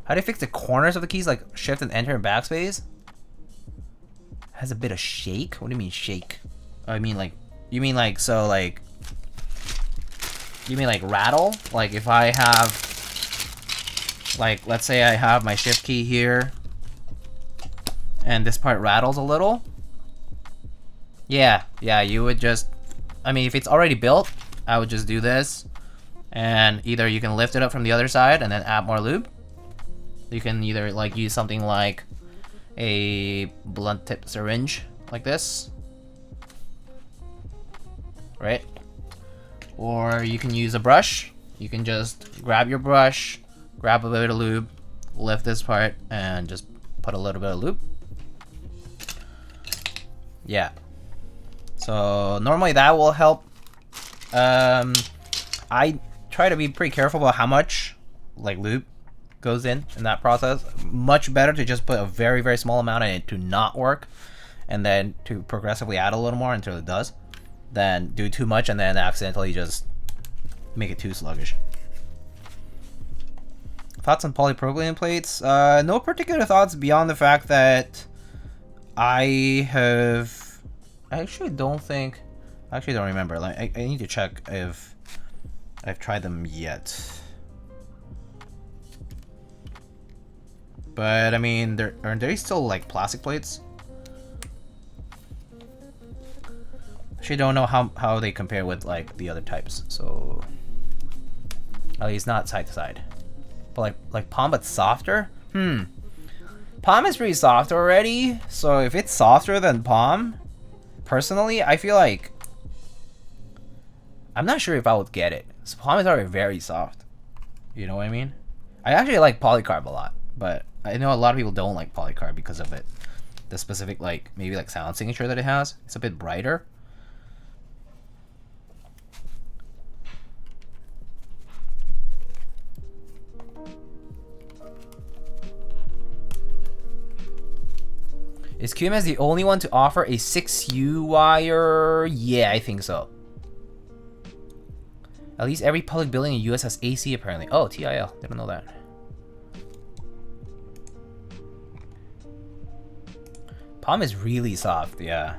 How do you fix the corners of the keys, like shift and enter and backspace? Has a bit of shake. What do you mean shake? Oh, I mean like, you mean like so like, you mean like rattle? Like if I have, like let's say I have my shift key here, and this part rattles a little. Yeah, you would just, I mean, if it's already built, I would just do this, and either you can lift it up from the other side and then add more lube. You can either like use something like a blunt tip syringe like this, right? Or you can use a brush. You can just grab your brush, grab a bit of lube, lift this part, and just put a little bit of lube. Yeah. So normally that will help. I try to be pretty careful about how much like lube goes in that process. Much better to just put a very, very small amount in it to not work, and then to progressively add a little more until it does. than do too much and then accidentally just make it too sluggish. Thoughts on polypropylene plates? No particular thoughts beyond the fact that I actually don't remember. Like I need to check if I've tried them yet. But I mean, are they still like plastic plates? Actually don't know how they compare with like the other types, so at least not side to side. But like palm but softer? Palm is pretty soft already, so if it's softer than palm, personally I feel like I'm not sure if I would get it. So palm is already very soft. You know what I mean? I actually like polycarb a lot, but I know a lot of people don't like polycarb because of it. The specific like maybe like sound signature that it has. It's a bit brighter. Is QMS the only one to offer a 6U wire? Yeah, I think so. At least every public building in the US has AC apparently. Oh, TIL. Didn't know that. Palm is really soft, yeah.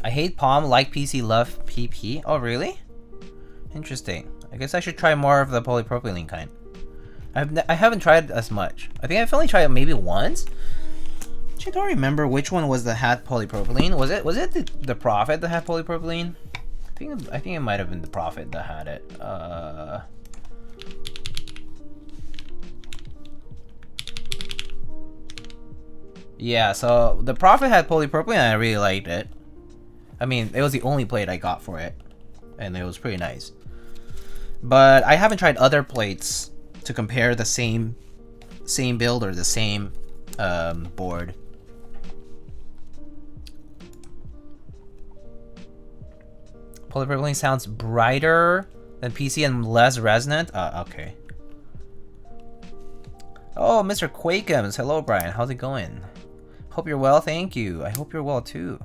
I hate palm, like PC, love PP. Oh, really? Interesting. I guess I should try more of the polypropylene kind. I haven't tried as much. I think I've only tried it maybe once. I don't remember which one was that had polypropylene. Was it the Prophet that had polypropylene? I think it might have been the Prophet that had it. Yeah, so the Prophet had polypropylene and I really liked it. I mean, it was the only plate I got for it, and it was pretty nice. But I haven't tried other plates to compare the same build or the same board. Polypropylene sounds brighter than PC and less resonant. Okay. Oh, Mr. Quakeums. Hello, Brian. How's it going? Hope you're well. Thank you. I hope you're well too.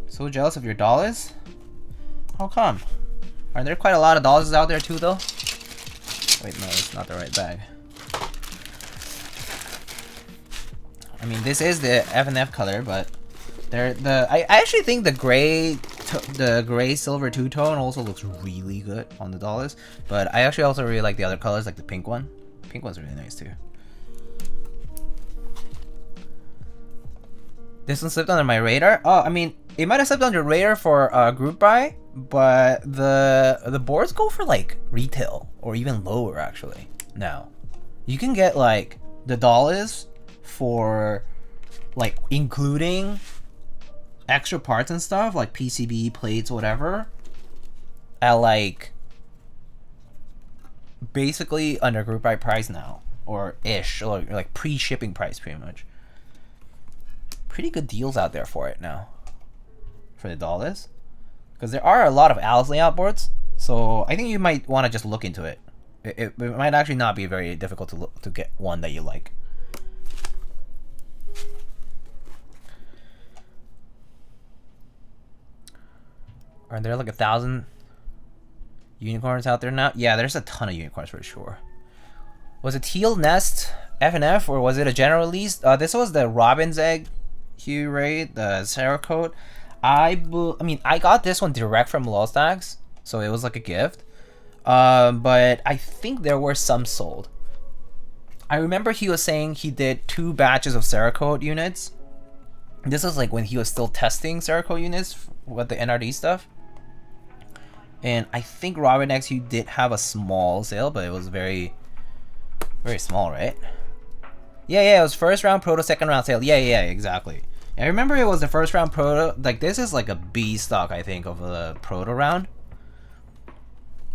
So jealous of your dollars? How come? Are there quite a lot of dollars out there too, though? Wait, no, it's not the right bag. I mean, this is the F&F color, but I actually think the gray silver two-tone also looks really good on the dollars. But I actually also really like the other colors, like the pink one. Pink one's really nice too. This one slipped under my radar. Oh, I mean, it might have slipped under your radar for group buy, but the boards go for like retail or even lower actually. Now, you can get like the dollars for like including extra parts and stuff like PCB, plates, whatever, at like basically under group buy price now, or ish, or like pre-shipping price pretty much. Pretty good deals out there for it now, for the dollars, because there are a lot of Alice layout boards, so I think you might want to just look into it. It might actually not be very difficult to get one that you like. Are there like 1,000 unicorns out there now? Yeah, there's a ton of unicorns for sure. Was it Teal Nest F&F or was it a general release? This was the Robin's Egg hue, right? The Cerakote. I mean, I got this one direct from Lulstacks, so it was like a gift. But I think there were some sold. I remember he was saying he did 2 batches of Cerakote units. This was like when he was still testing Cerakote units with the NRD stuff. And I think Robin X, you did have a small sale, but it was very, very small, right? Yeah, it was first round proto, second round sale. Yeah, exactly. I remember it was the first round proto. Like, this is like a B stock, I think, of the proto round.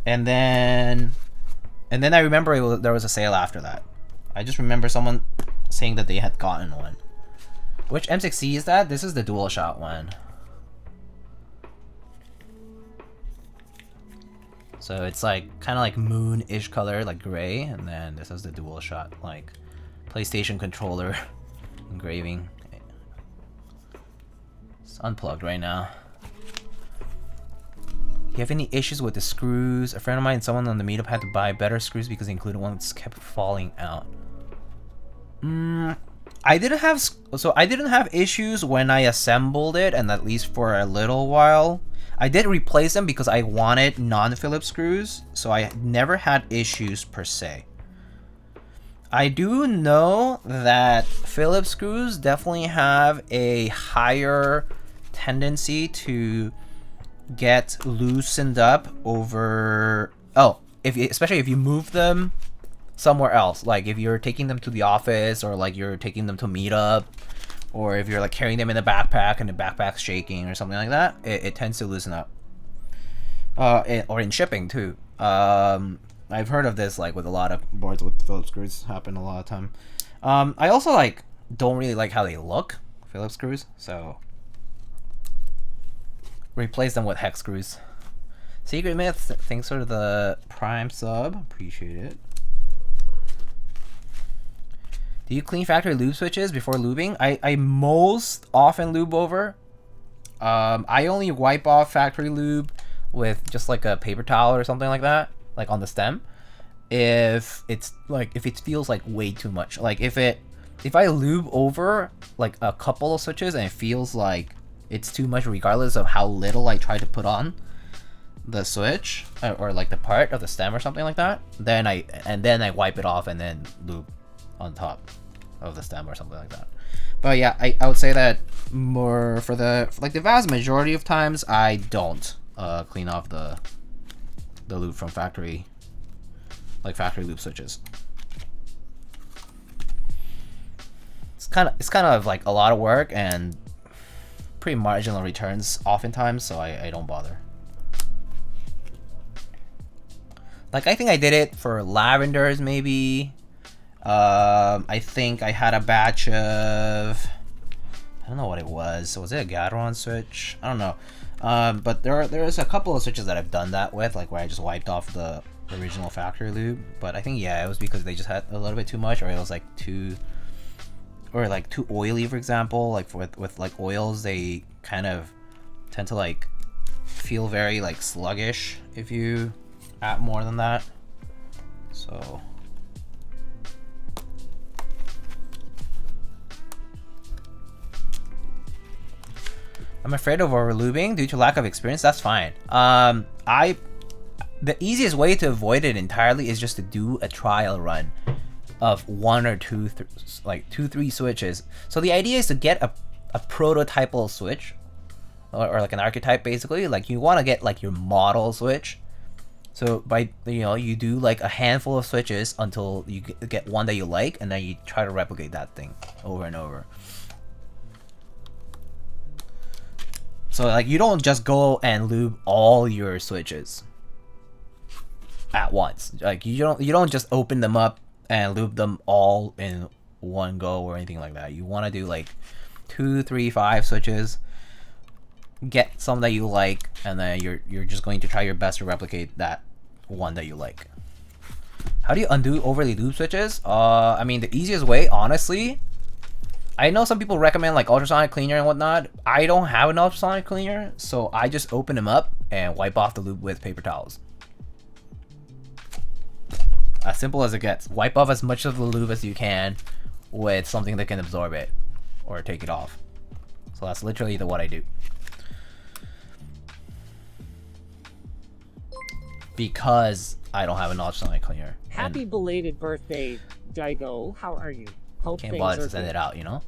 And then I remember there was a sale after that. I just remember someone saying that they had gotten one. Which M6C is that? This is the dual shot one. So it's like kind of like moon-ish color, like gray, and then this is the dual shot, like PlayStation controller engraving. It's unplugged right now. You have any issues with the screws? A friend of mine and someone on the meetup had to buy better screws because the included ones kept falling out. I didn't have issues when I assembled it, and at least for a little while. I did replace them because I wanted non-Phillips screws, so I never had issues per se. I do know that Phillips screws definitely have a higher tendency to get loosened up over... Oh, especially if you move them somewhere else. Like if you're taking them to the office, or like you're taking them to meet up, or if you're like carrying them in a backpack and the backpack's shaking or something like that, it tends to loosen up. Or in shipping too. I've heard of this like with a lot of boards with Phillips screws, happen a lot of time. I also like don't really like how they look, Phillips screws, so replace them with hex screws. Secret Myths, thanks for the Prime sub, appreciate it. Do you clean factory lube switches before lubing? I most often lube over. I only wipe off factory lube with just like a paper towel or something like that, like on the stem. If it's like, if it feels like way too much, like if I lube over like a couple of switches and it feels like it's too much regardless of how little I try to put on the switch or like the part of the stem or something like that, then I wipe it off and then lube on top of the stem or something like that. But yeah, I would say that more for the vast majority of times I don't clean off the lube from factory, like factory lube switches. It's kind of like a lot of work and pretty marginal returns oftentimes, so I don't bother. Like I think I did it for lavenders maybe. I think I had a batch of, I don't know what it was. Was it a Gateron switch? I don't know. But there's a couple of switches that I've done that with, like where I just wiped off the original factory lube. But I think yeah, it was because they just had a little bit too much, or it was like too oily, for example. Like with like oils, they kind of tend to like feel very like sluggish if you add more than that. So I'm afraid of overlubing due to lack of experience. That's fine. The easiest way to avoid it entirely is just to do a trial run of one or two, like 2-3 switches. So the idea is to get a prototypal switch, or like an archetype basically. Like you want to get like your model switch. So by you do like a handful of switches until you get one that you like, and then you try to replicate that thing over and over. So like you don't just go and lube all your switches at once. Like you don't just open them up and lube them all in one go or anything like that. You want to do like 2, 3, 5 switches, get some that you like, and then you're just going to try your best to replicate that one that you like. How do you undo overly lube switches? I mean, the easiest way, honestly, I know some people recommend like ultrasonic cleaner and whatnot. I don't have an ultrasonic cleaner, so I just open them up and wipe off the lube with paper towels. As simple as it gets. Wipe off as much of the lube as you can with something that can absorb it or take it off. So that's literally what I do. Because I don't have an ultrasonic cleaner. Happy belated birthday, Daigo. How are you? Hope can't bother to send it out, you know?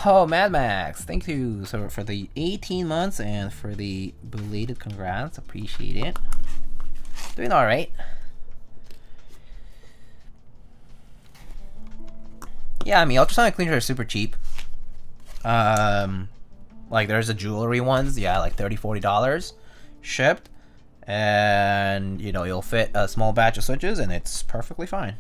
Oh, Mad Max, thank you for the 18 months and for the belated congrats. Appreciate it. Doing all right. Yeah, I mean, ultrasonic cleaners are super cheap. Like there's the jewelry ones, yeah, like $30-40 shipped, and you'll fit a small batch of switches and it's perfectly fine.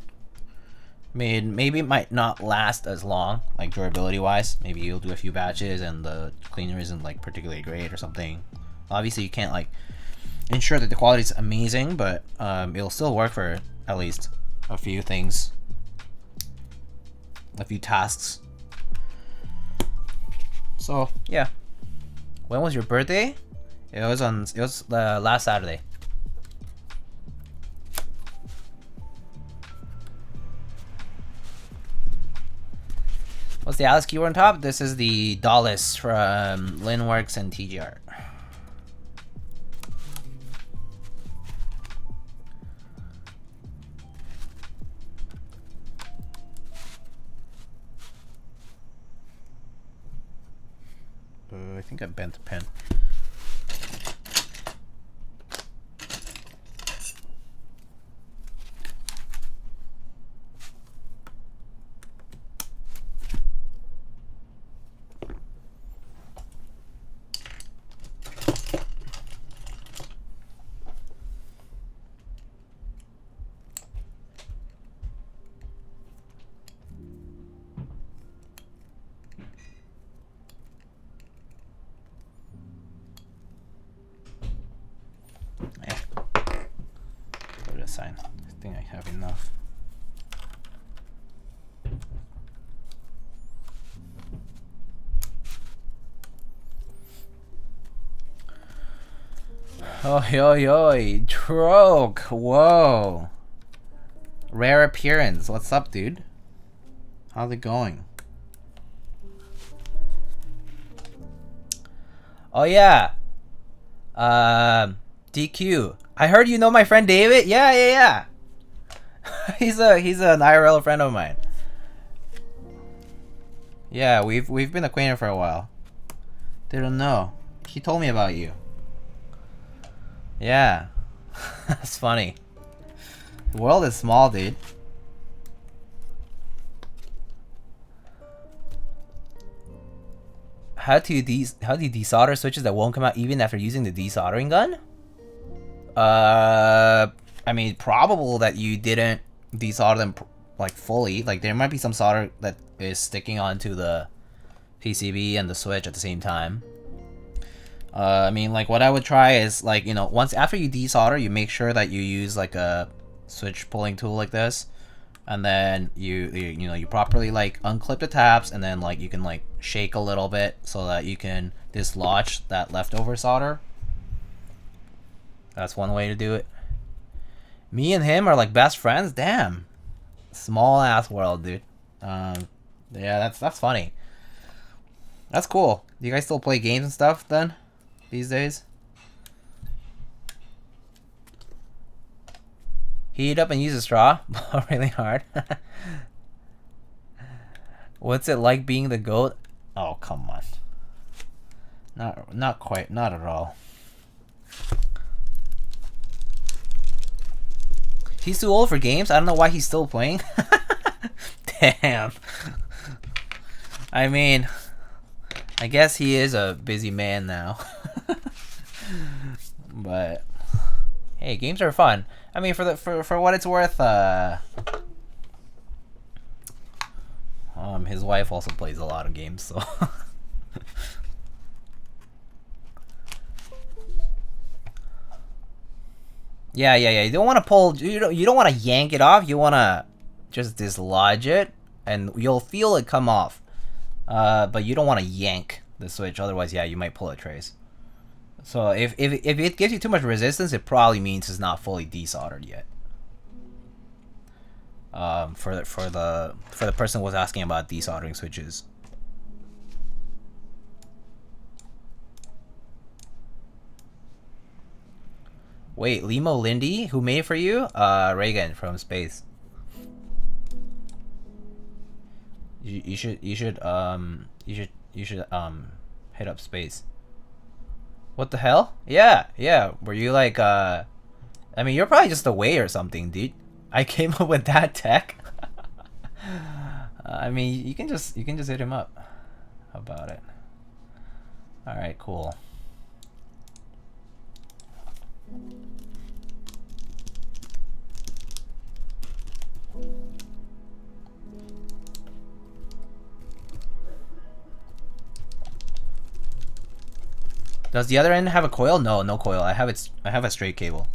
I mean, maybe it might not last as long, like durability wise. Maybe you'll do a few batches and the cleaner isn't like particularly great or something. Obviously you can't like, ensure that the quality is amazing, but it'll still work for at least a few things, a few tasks. So yeah, when was your birthday? It was last Saturday. What's the Alice keyword on top? This is the Dolus from Linworks and TGR. I think I bent the pen. Sign. I think I have enough. Oh yo yo, Troke. Whoa. Rare appearance. What's up, dude? How's it going? Oh yeah. DQ. I heard you know my friend David. Yeah. he's an IRL friend of mine. Yeah, we've been acquainted for a while. Didn't know. He told me about you. Yeah. That's funny. The world is small, dude. How do you desolder switches that won't come out even after using the desoldering gun? I mean, probable that you didn't desolder them like fully. Like there might be some solder that is sticking onto the PCB and the switch at the same time. I mean, like what I would try is like, you know, once after you desolder, you make sure that you use like a switch pulling tool like this, and then you properly like unclip the tabs, and then like you can like shake a little bit so that you can dislodge that leftover solder. That's one way to do it. Me and him are like best friends. Damn, small ass world, dude. Yeah, that's funny. That's cool. Do you guys still play games and stuff then these days? Heat up and use a straw. Really hard. What's it like being the GOAT? Oh, come on. Not quite. Not at all. He's too old for games. I don't know why he's still playing. Damn. I mean, I guess he is a busy man now. But hey, games are fun. I mean, for what it's worth, his wife also plays a lot of games, so. Yeah. You don't want to pull. You don't want to yank it off. You want to just dislodge it, and you'll feel it come off. But you don't want to yank the switch. Otherwise, yeah, you might pull a trace. So if it gives you too much resistance, it probably means it's not fully desoldered yet. For the person who was asking about desoldering switches. Wait, Limo Lindy, who made it for you? Reagan from Space. You should hit up Space. What the hell? Yeah. Were you like I mean, you're probably just away or something, dude. I came up with that tech. I mean, you can just hit him up about it. All right, cool. Does the other end have a coil? No, no coil. I have a straight cable.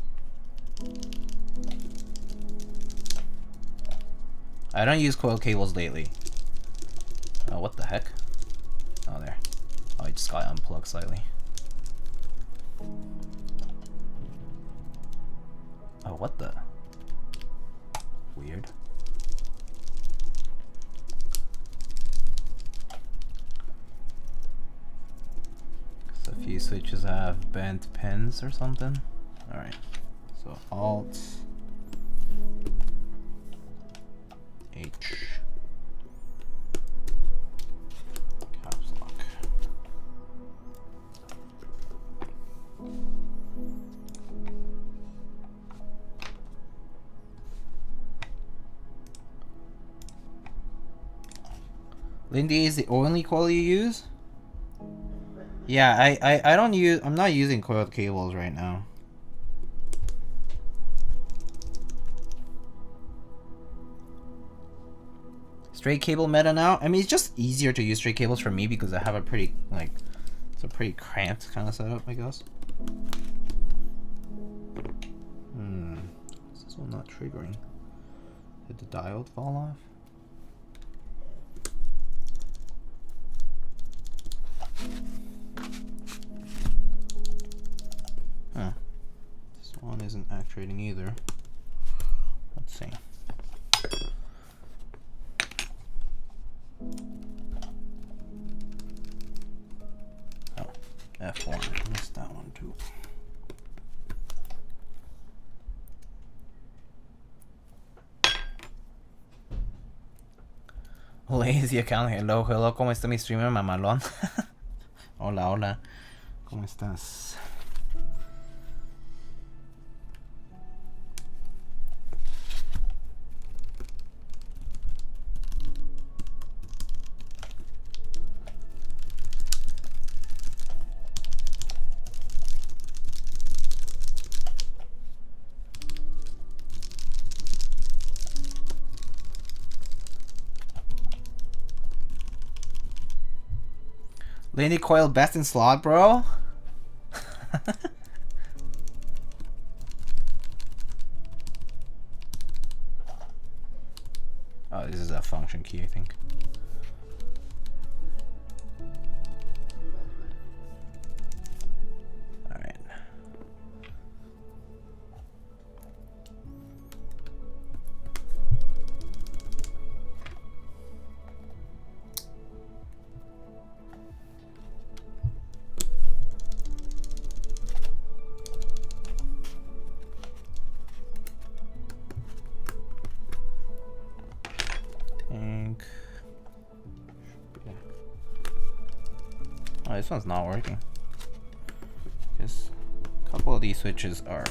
I don't use coil cables lately. Oh, what the heck? Oh, there. Oh, I just got unplugged slightly. Oh, what the? Weird. So a few switches have bent pins or something. Alright. So Alt H caps lock. Lindy is the only coil you use? Yeah, I'm not using coiled cables right now. Straight cable meta now? I mean, it's just easier to use straight cables for me because I have a pretty, like, it's a pretty cramped kind of setup, I guess. Is this one not triggering? Did the diode fall off? Huh. This one isn't actuating either. Let's see. Oh, F1. I missed that one too. Lazy account. Hello, hello. ¿Cómo está mi streamer mamalón? Hola, hola. ¿Cómo estás? Lindy coil best in slot, bro? Oh, this is a function key, I think. Alright. Oh, this one's not working. Because a couple of these switches are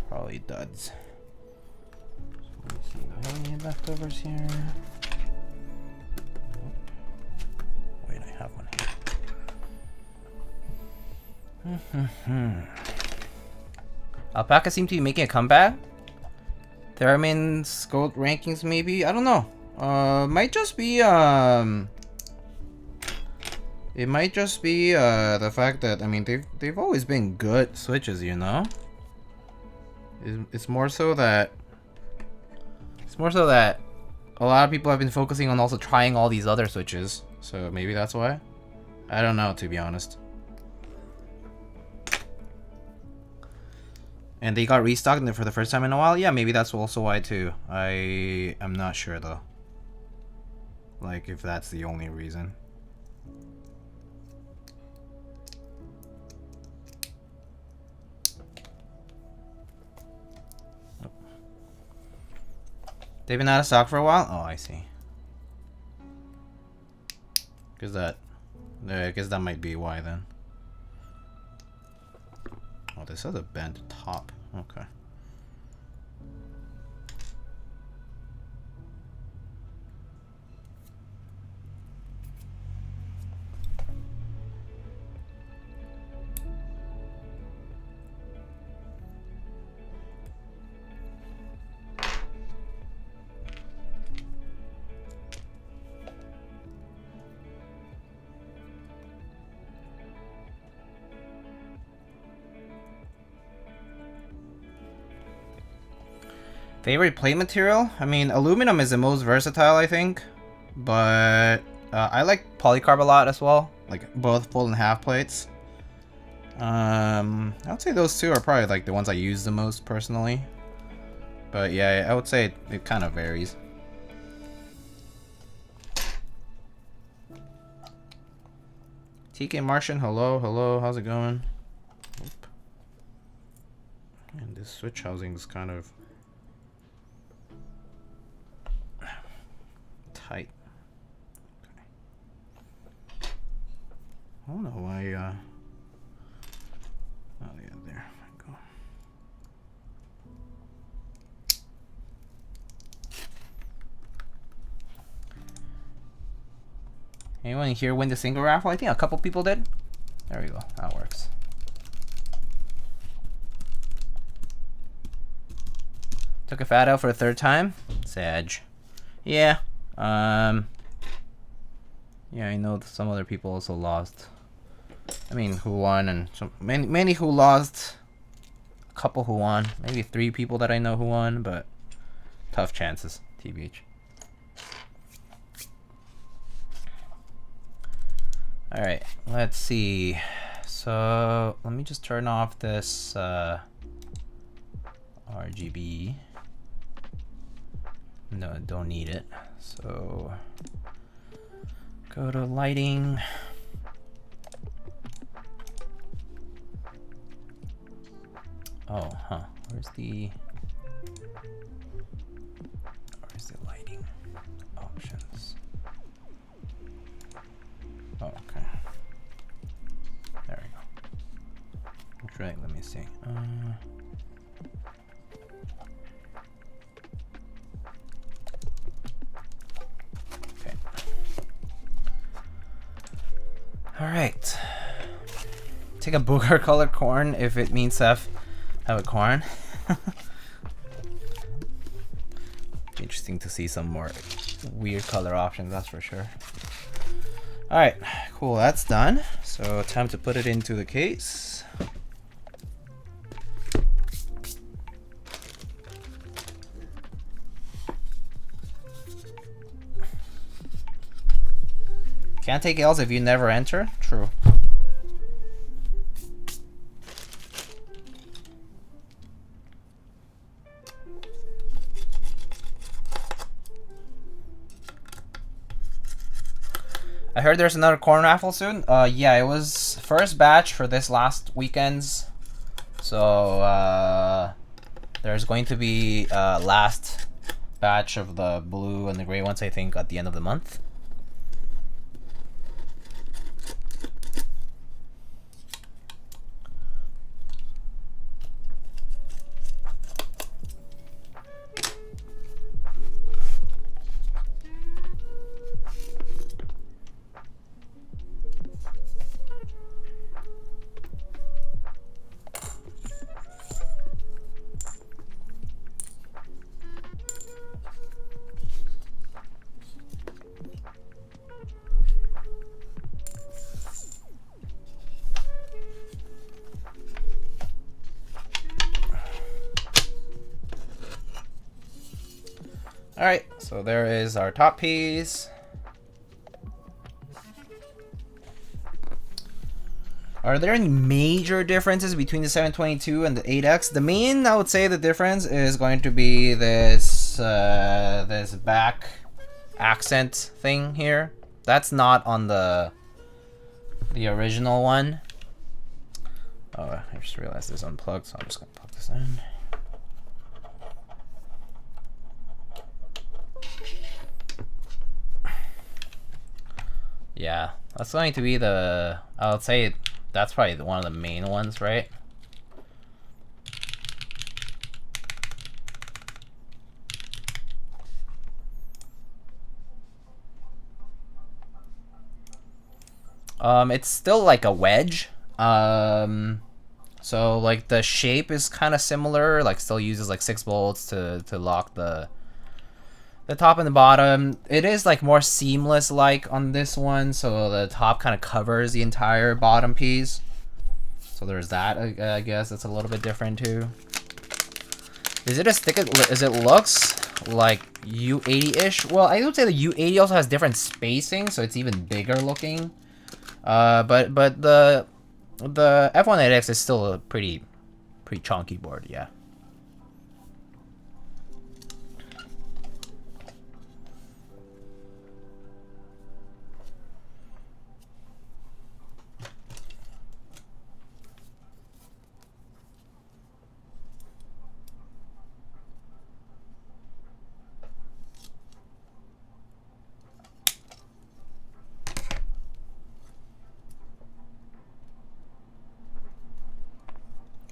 probably duds. So let me see. Do I have any leftovers here? Wait, I have one here. Alpaca seem to be making a comeback. Theremin's gold rankings, maybe? I don't know. Might just be it might just be the fact that, I mean, they've always been good switches, you know. It's more so that a lot of people have been focusing on also trying all these other switches, so maybe that's why. I don't know, to be honest. And they got restocked for the first time in a while. Yeah, maybe that's also why too. I am not sure though. Like, if that's the only reason. They've been out of stock for a while? Oh, I see. I guess that might be why then. Oh, this has a bent top. Okay. Favorite plate material? I mean, aluminum is the most versatile, I think. But I like polycarb a lot as well. Like both full and half plates. I would say those two are probably like the ones I use the most personally. But yeah, I would say it kind of varies. TK Martian, hello, hello, how's it going? Oop. And this switch housing is kind of tight. Okay. I don't know why, oh yeah, there we go. Anyone here win the single raffle? I think a couple people did. There we go, that works. Took a fat out for a third time. Sag. Yeah. Yeah, I know some other people also lost. I mean, who won, and so many who lost. A couple who won. Maybe 3 people that I know who won, but tough chances, TBH. All right, let's see. So let me just turn off this RGB. No, I don't need it. So go to lighting. Oh, huh. Where's the lighting options? Oh, okay. There we go. Right, let me see. Okay. All right. Take a booger colored corn if it means have a corn. Interesting to see some more weird color options, that's for sure. All right, cool, that's done. So time to put it into the case. Can't take L's if you never enter. True. I heard there's another corn raffle soon. Yeah, it was first batch for this last weekend's. So there's going to be last batch of the blue and the gray ones, I think, at the end of the month. Alright, so there is our top piece. Are there any major differences between the 722 and the 8X? The main, I would say, the difference is going to be this this back accent thing here. That's not on the original one. Oh, I just realized this is unplugged, so I'm just gonna plug this in. Yeah, that's going to be the, I would say that's probably one of the main ones, right? It's still like a wedge. So like the shape is kind of similar, like still uses like 6 bolts to lock the top and the bottom. It is like more seamless like on this one, so the top kind of covers the entire bottom piece. So there's that, I guess it's a little bit different too. Is it as thick as it looks? Like U80-ish? Well, I would say the U80 also has different spacing, so it's even bigger looking. But the F1-8X is still a pretty chunky board, yeah.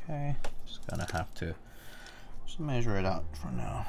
Okay, just gonna have to just measure it out for now.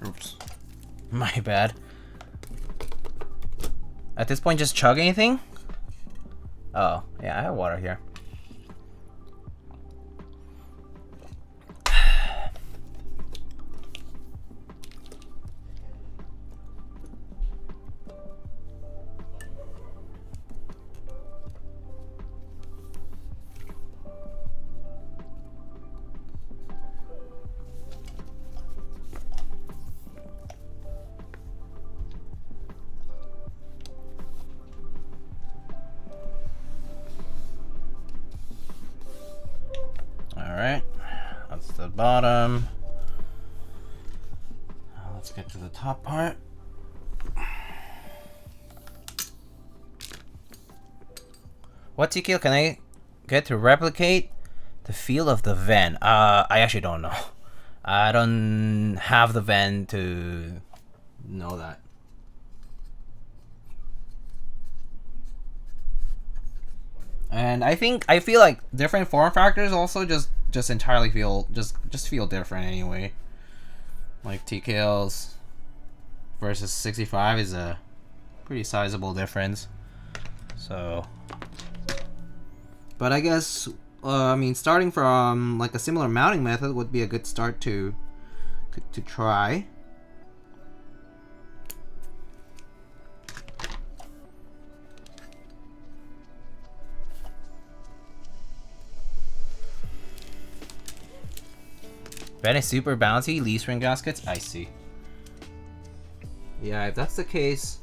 Oops. My bad. At this point, just chug anything? Oh, yeah, I have water here. Alright, that's the bottom. Now let's get to the top part. What TKL can I get to replicate the feel of the van? I actually don't know. I don't have the van to know that. And I feel like different form factors also just entirely feel just feel different anyway. Like TKLs versus 65 is a pretty sizable difference. So, but I guess I mean, starting from like a similar mounting method would be a good start to try. Ben is super bouncy, leaf spring gaskets? I see. Yeah, if that's the case...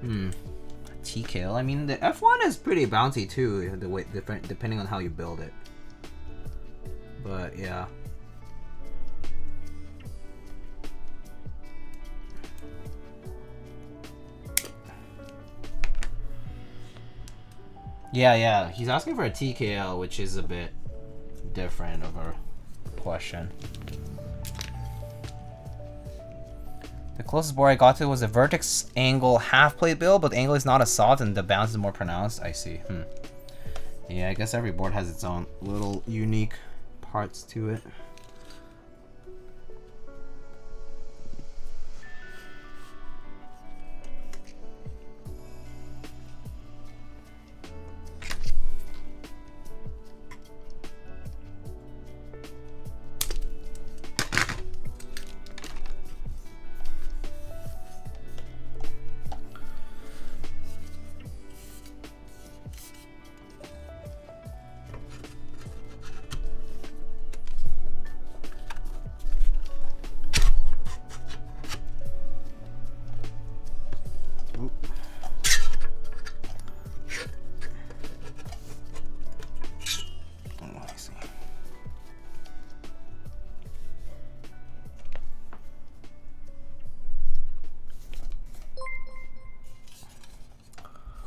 TKL, I mean, the F1 is pretty bouncy too, the way, depending on how you build it. But, yeah. Yeah, he's asking for a TKL, which is a bit different of a question. The closest board I got to was a vertex angle half plate build, but the angle is not as soft and the bounce is more pronounced. I see. Yeah, I guess every board has its own little unique parts to it.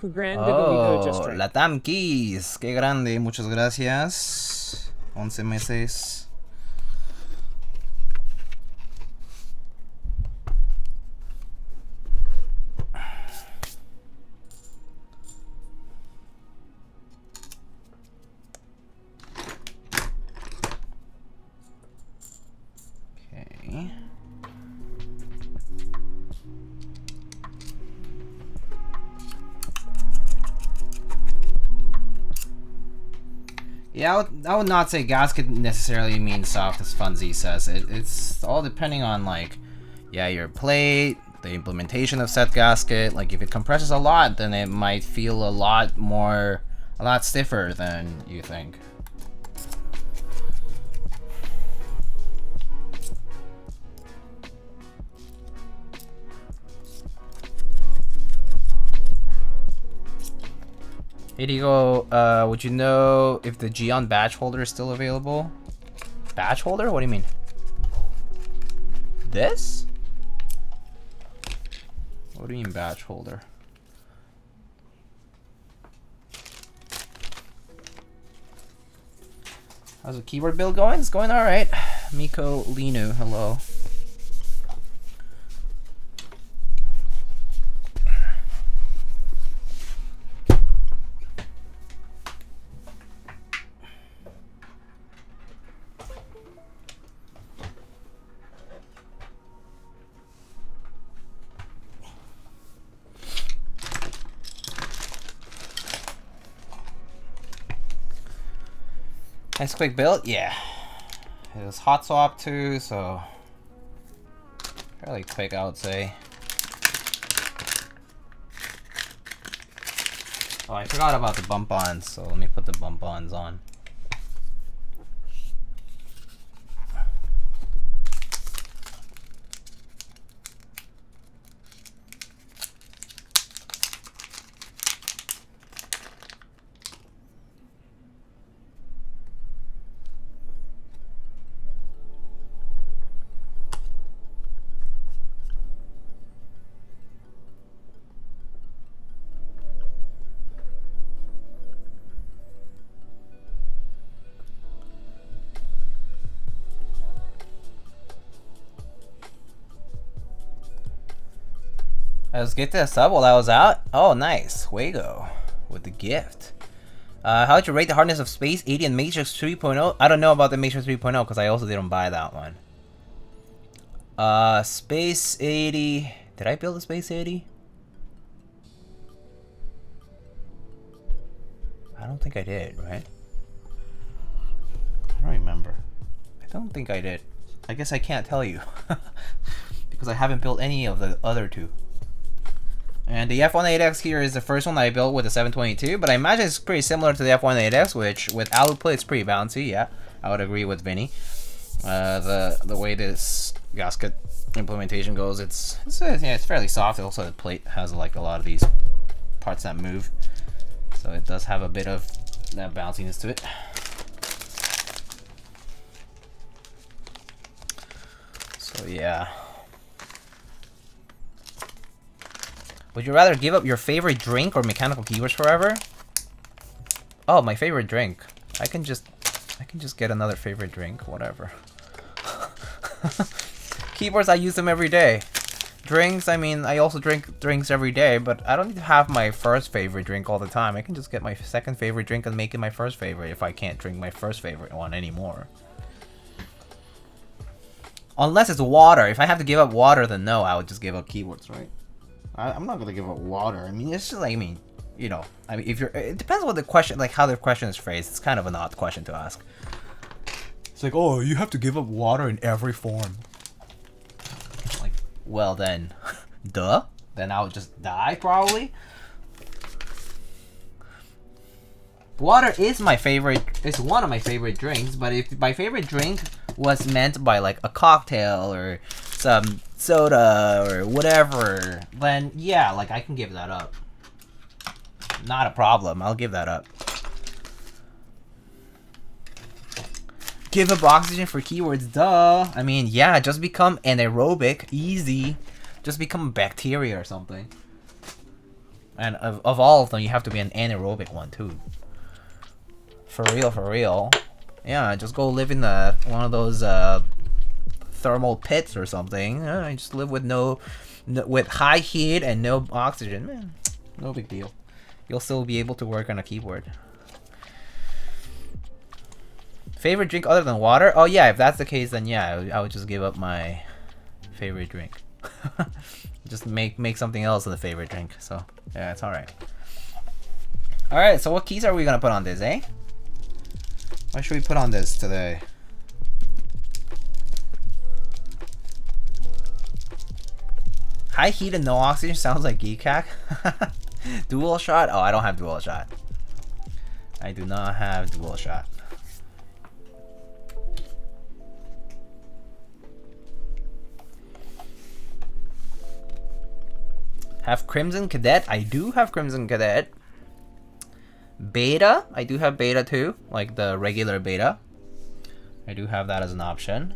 Grande Domingo Oh, District. Latam Keys. Qué grande. Muchas gracias. 11 meses. Okay. Yeah, I would not say gasket necessarily means soft, as Funzy says. It's all depending on, like, yeah, your plate, the implementation of said gasket. Like, if it compresses a lot, then it might feel a lot stiffer than you think. Hey Diego, would you know if the Geon batch holder is still available? Batch holder? What do you mean? This? What do you mean batch holder? How's the keyboard build going? It's going alright. Miko Linu, hello. Nice quick build, yeah. It was hot swap too, so fairly quick, I would say. Oh, I forgot about the bump-ons, so let me put the bump-ons on. I was get to a sub while I was out. Oh, nice. Fuego with the gift. How would you rate the hardness of Space 80 and Matrix 3.0? I don't know about the Matrix 3.0 because I also didn't buy that one. Space 80. Did I build a Space 80? I don't think I did, right? I don't remember. I don't think I did. I guess I can't tell you because I haven't built any of the other two. And the F1-8X here is the first one that I built with the 722, but I imagine it's pretty similar to the F1-8X, which with output it's pretty bouncy. Yeah, I would agree with Vinny. The way this gasket implementation goes, it's fairly soft. Also, the plate has like a lot of these parts that move, so it does have a bit of that bounciness to it. So yeah. Would you rather give up your favorite drink or mechanical keyboards forever? Oh, my favorite drink. I can just get another favorite drink, whatever. Keyboards, I use them every day. Drinks, I mean, I also drink drinks every day, but I don't need to have my first favorite drink all the time. I can just get my second favorite drink and make it my first favorite if I can't drink my first favorite one anymore. Unless it's water. If I have to give up water, then no, I would just give up keyboards, right? I'm not gonna give up water. I mean, it's just like, you know, if you're, it depends on what the question, like how the question is phrased. It's kind of an odd question to ask. It's like, oh, you have to give up water in every form. Like, well then, duh. Then I would just die probably. Water is my favorite. It's one of my favorite drinks. But if my favorite drink was meant by like a cocktail or some soda or whatever, then yeah, like I can give that up. Not a problem. I'll give that up. Give up oxygen for keywords, duh. I mean, yeah, just become anaerobic, easy. Just become bacteria or something. And of all of them, you have to be an anaerobic one too. For real, for real. Yeah, just go live in one of those thermal pits or something. Just live with with high heat and no oxygen. Man, no big deal. You'll still be able to work on a keyboard. Favorite drink other than water? Oh yeah, if that's the case, then yeah, I would just give up my favorite drink. Just make something else the favorite drink. So yeah, it's alright. Alright, so what keys are we gonna put on this, eh? What should we put on this today? High heat and no oxygen sounds like Keycap. Dual shot? Oh, I don't have dual shot. I do not have dual shot. Have Crimson Cadet? I do have Crimson Cadet. Beta? I do have Beta too, like the regular Beta. I do have that as an option.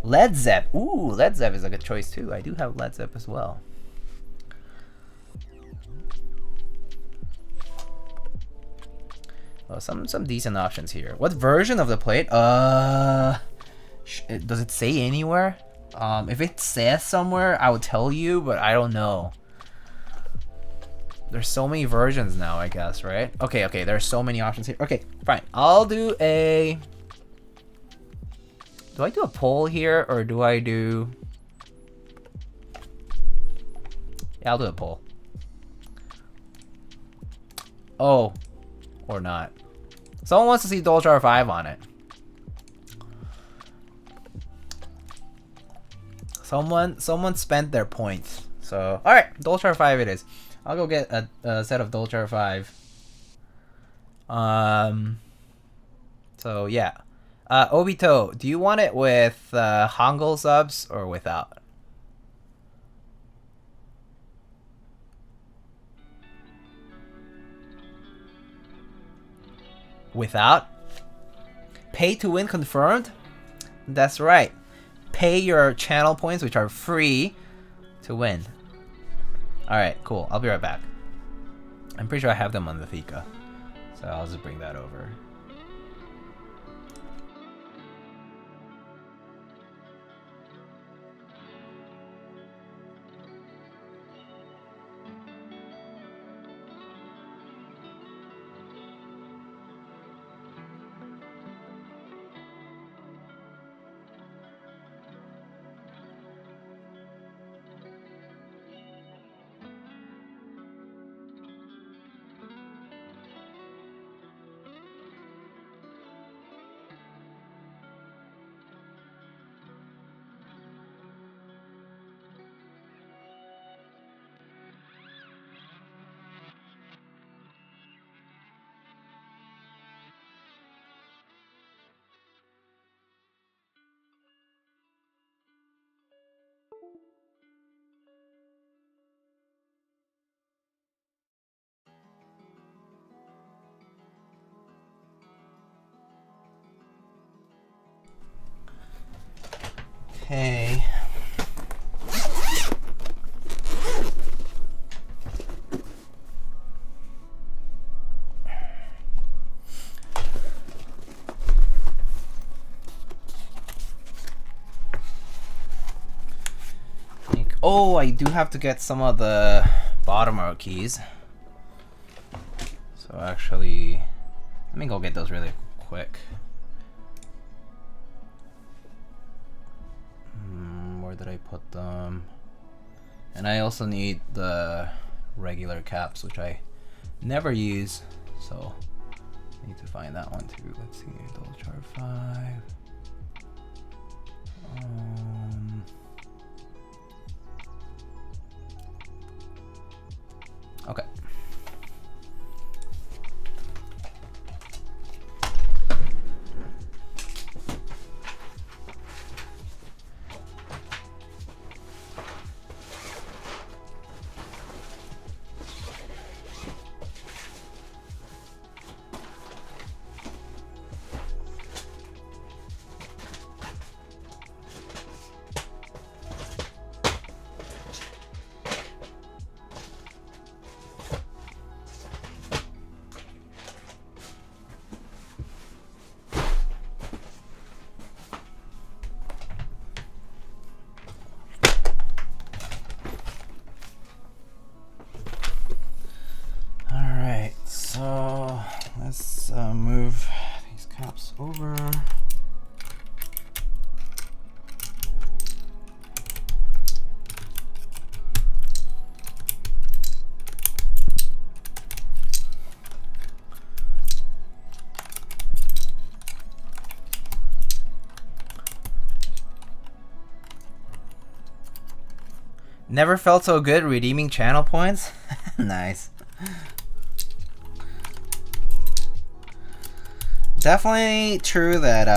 Led Zepp. Ooh, Led Zepp is a good choice too. I do have Led Zepp as well. Well, some decent options here. What version of the plate? Does it say anywhere? If it says somewhere, I would tell you, but I don't know. There's so many versions now, I guess, right? Okay, there's so many options here. Okay, fine. I'll do a... Do I do a poll here, or do I do... Yeah, I'll do a poll. Oh. Or not. Someone wants to see Dolch R5 on it. Someone spent their points. So, alright, Dolch R5 it is. I'll go get a set of Dolch R5. So yeah. Obito, do you want it with Hangul subs or without? Without? Pay to win confirmed? That's right. Pay your channel points, which are free, to win. Alright, cool. I'll be right back. I'm pretty sure I have them on the Thika. So I'll just bring that over. Okay. Oh, I do have to get some of the bottom row keys. So actually, let me go get those really quick. Where did I put them? And I also need the regular caps, which I never use, so I need to find that one too. Let's see, Dolch R5. Okay. Never felt so good redeeming channel points. Nice. Definitely true that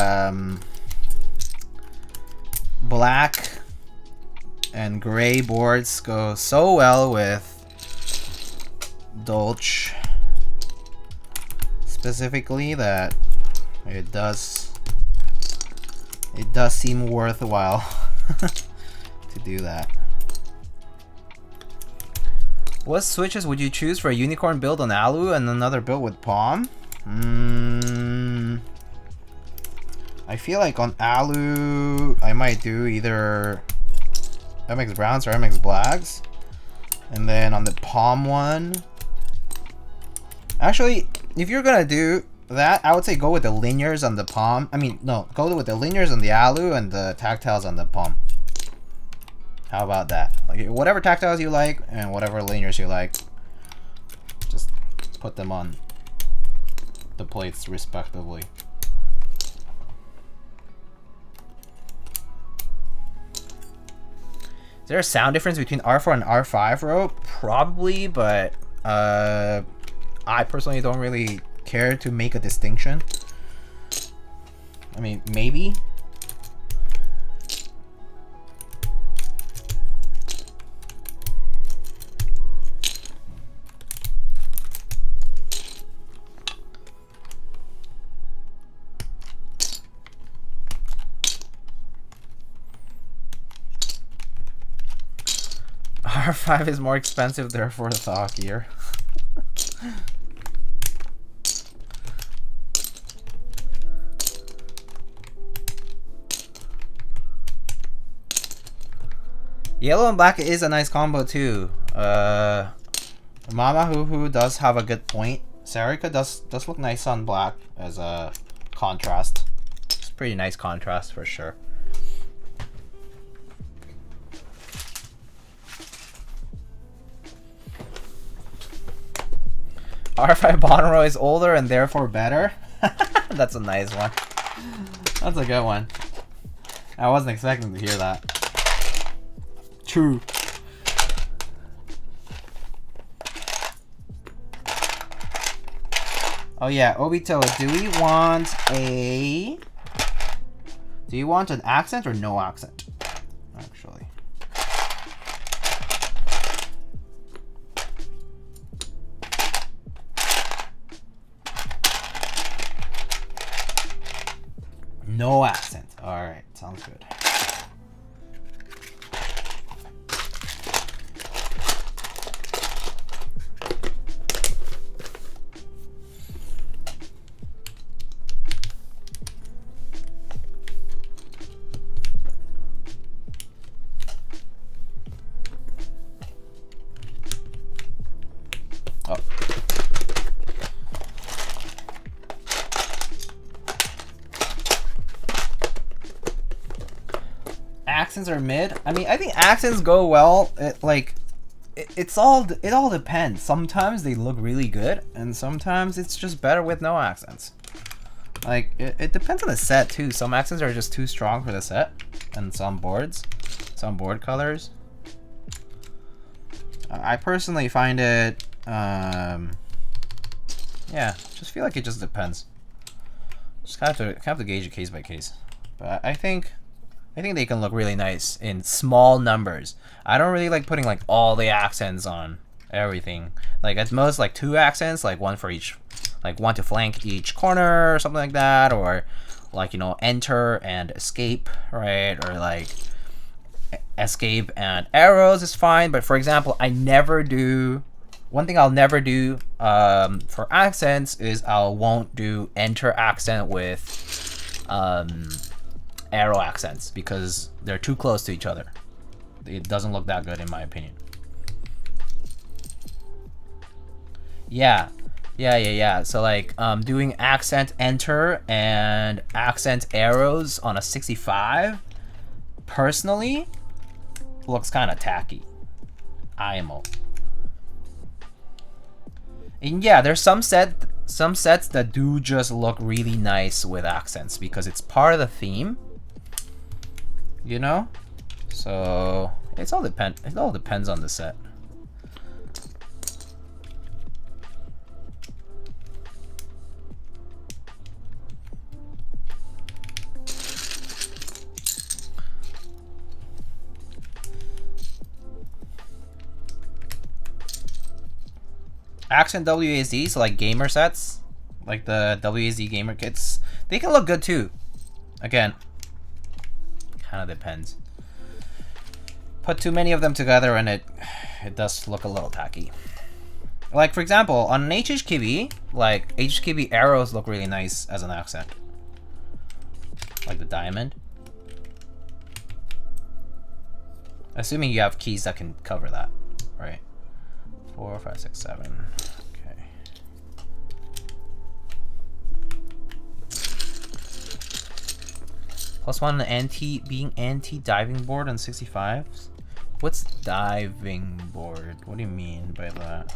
black and gray boards go so well with Dolch specifically that it does seem worthwhile to do that. What switches would you choose for a unicorn build on Alu and another build with Palm? I feel like on Alu, I might do either MX Browns or MX Blacks. And then on the Palm one... Actually, if you're gonna do that, I would say go with the linears on the Palm. I mean, no, go with the linears on the Alu and the tactiles on the Palm. How about that? Like, whatever tactiles you like and whatever linears you like, just put them on the plates respectively. Is there a sound difference between R4 and R5 rope? Probably, but I personally don't really care to make a distinction. I mean, maybe. R5 is more expensive, therefore the thaw gear. Yellow and black is a nice combo too. Mama Hoo does have a good point. Sarika does look nice on black as a contrast. It's a pretty nice contrast for sure. R5 Bonnero is older and therefore better. That's a nice one. That's a good one. I wasn't expecting to hear that. True. Oh yeah, Obito, do you want an accent or no accent? Actually. No accent. Alright, sounds good. Oh. Accents are mid. I mean, I think accents go well. It all depends. Sometimes they look really good, and sometimes it's just better with no accents. Like it depends on the set too. Some accents are just too strong for the set, and some board colors. I personally find it. Yeah, just feel like it just depends. Just kind of have to gauge it case by case. But I think they can look really nice in small numbers. I don't really like putting like all the accents on everything. Like at most like 2 accents, like one for each, like one to flank each corner or something like that, or like, you know, enter and escape, right? Or like escape and arrows is fine. But for example, one thing I'll never do for accents is I won't do enter accent with arrow accents because they're too close to each other. It doesn't look that good in my opinion. Yeah, Yeah. So like doing accent enter and accent arrows on a 65 personally looks kind of tacky. IMO. And yeah, there's some sets that do just look really nice with accents because it's part of the theme. You know? So it all depends on the set. Accent WASD, so like gamer sets, like the WASD gamer kits, they can look good too. Again, kind of depends. Put too many of them together and it does look a little tacky. Like for example, on an HHKB, like HHKB arrows look really nice as an accent. Like the diamond. Assuming you have keys that can cover that, right? 4, 5, 6, 7. Okay. +1 being anti-diving board on 65s. What's diving board? What do you mean by that?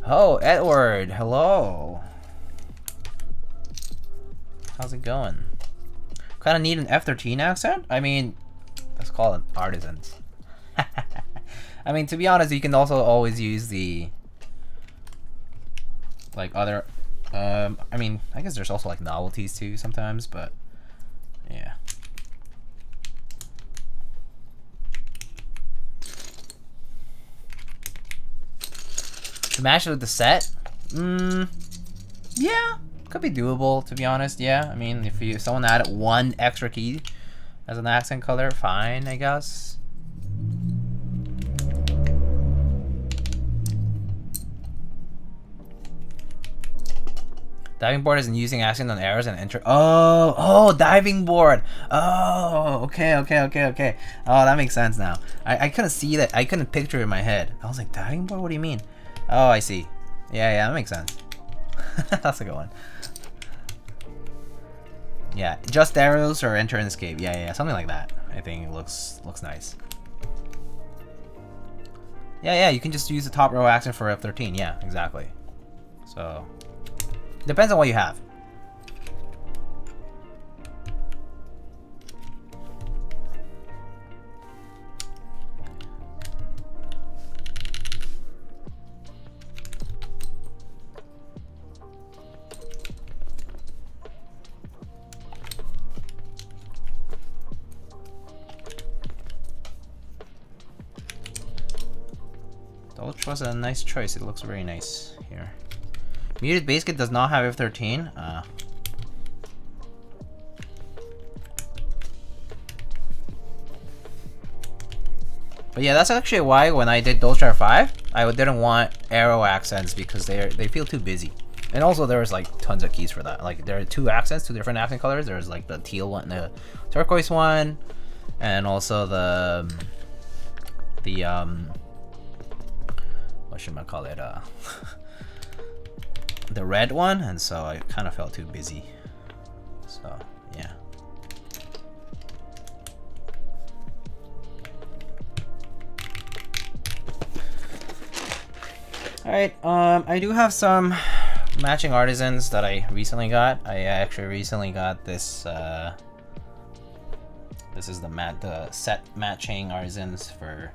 Oh, Edward, hello. How's it going? Kind of need an F13 accent? I mean, let's call it Artisans. I mean, to be honest, you can also always use the like other I mean, I guess there's also like novelties too sometimes, but yeah. To match it with the set? Yeah, could be doable, to be honest. Yeah, I mean, if someone added one extra key as an accent color, fine, I guess. Diving board isn't using accent on arrows and enter. Oh, diving board. Oh, okay. Oh, that makes sense now. I couldn't see that. I couldn't picture it in my head. I was like, diving board? What do you mean? Oh, I see. Yeah, that makes sense. That's a good one. Yeah, just arrows or enter and escape. Yeah, something like that. I think it looks nice. Yeah, you can just use the top row accent for F13. Yeah, exactly. So depends on what you have. Dolch was a nice choice. It looks very nice here. Muted base kit does not have F13. But yeah, that's actually why when I did Dolch R5, I didn't want arrow accents because they feel too busy. And also there was like tons of keys for that. Like there are two different accent colors. There's like the teal one, the turquoise one, and also the what should I call it? The red one, and so I kind of felt too busy. So yeah. Alright, I do have some matching artisans that I recently got. I actually recently got this this is the set matching artisans for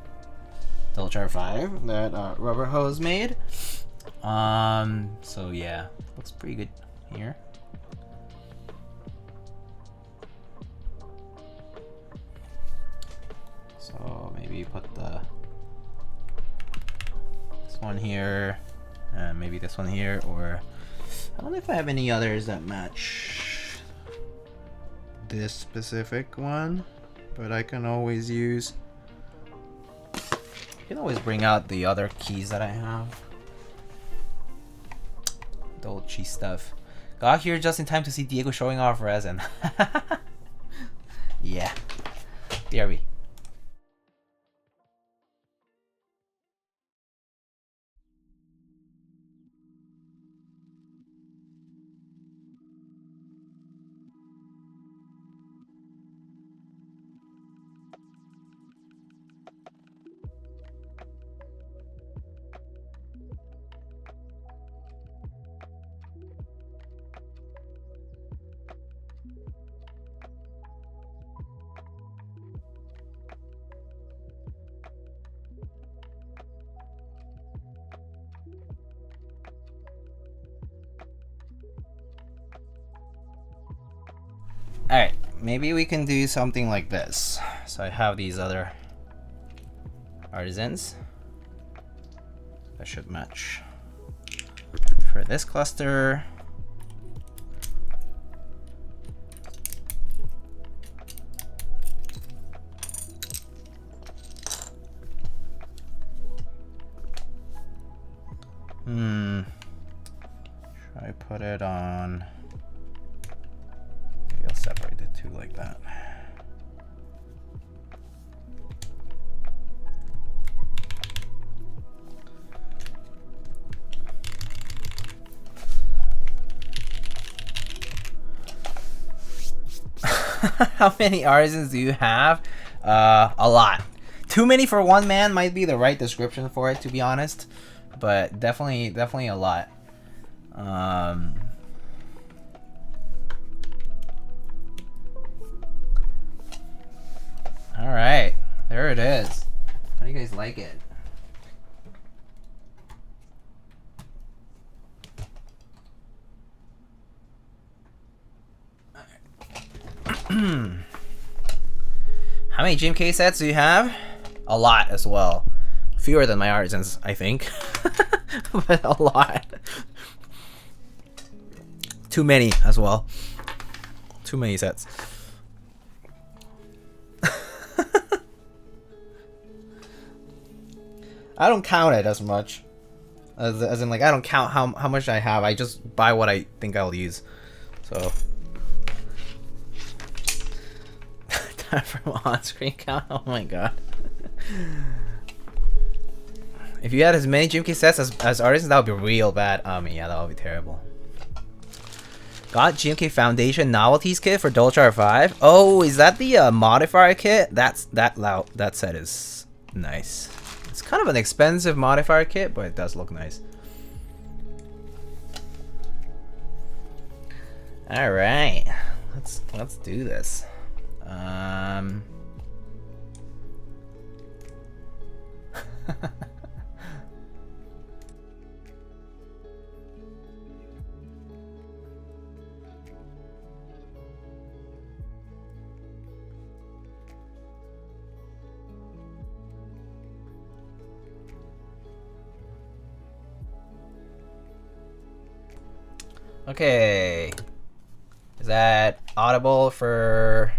Dolch R5 that Rubber Hose made. So yeah, looks pretty good here. So maybe put this one here, and maybe this one here, or I don't know if I have any others that match this specific one, but I can always use. You can always bring out the other keys that I have. Dolce stuff. Got here just in time to see Diego showing off resin. Yeah. BRB. Alright, maybe we can do something like this. So I have these other Artisans. That should match. For this cluster, should I put it on? Maybe I'll separate the two like that. How many Artisans do you have? A lot. Too many for one man might be the right description for it, to be honest. But definitely a lot. All right, there it is. How do you guys like it? How many GMK sets do you have? A lot as well. Fewer than my Artisans, I think. But a lot. Too many as well. Too many sets. I don't count it as much. As in, like, I don't count how much I have. I just buy what I think I'll use. So. Time for on-screen count. Oh my god. If you had as many GMK sets as Artisans, that would be real bad. Yeah, that would be terrible. Got GMK Foundation Novelties Kit for Dolch R5. Oh, is that the modifier kit? That set is nice. It's kind of an expensive modifier kit, but it does look nice. All right, let's do this. Okay, is that audible for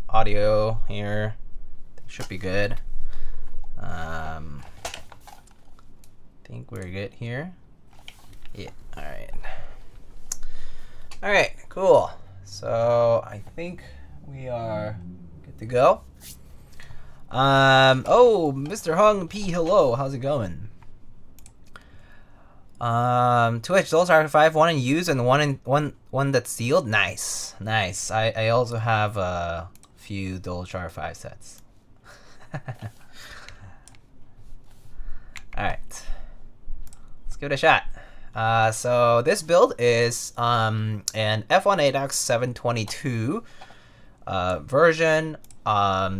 audio here? Should be good. I think we're good here. Yeah, all right. All right, cool. So I think we are good to go. Oh, Mr. Hung P, hello, how's it going? 2H Dolch R5, one in use and one that's sealed. Nice, nice. I also have a few Dolch R5 sets. All right, let's give it a shot. So this build is an F1-8X 722 version.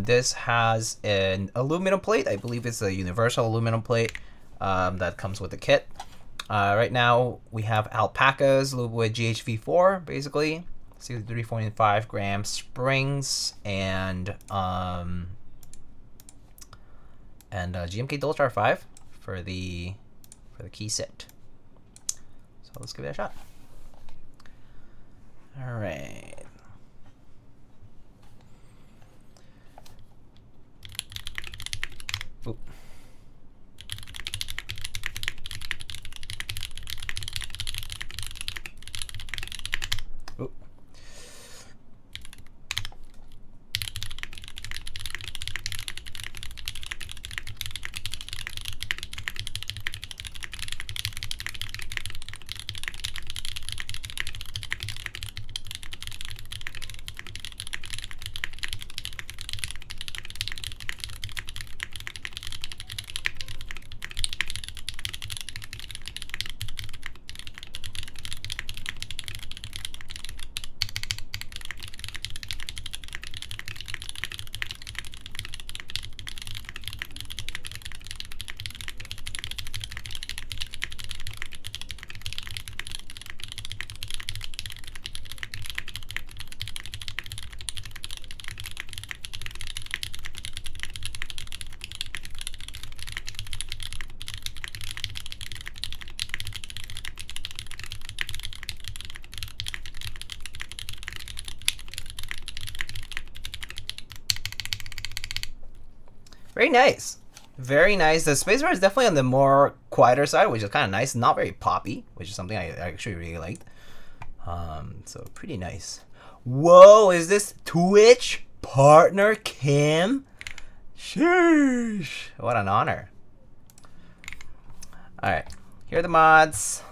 This has an aluminum plate. I believe it's a universal aluminum plate that comes with the kit. Right now we have Alpacas lube with GHV4, basically 63.5 gram springs and GMK Dolch R5 for the key set. So let's give it a shot. All right. Oop. Oop. Very nice. Very nice. The spacebar is definitely on the more quieter side, which is kind of nice. Not very poppy, which is something I actually really liked. So pretty nice. Whoa, is this Twitch partner Kim? Sheesh. What an honor. Alright, here are the mods.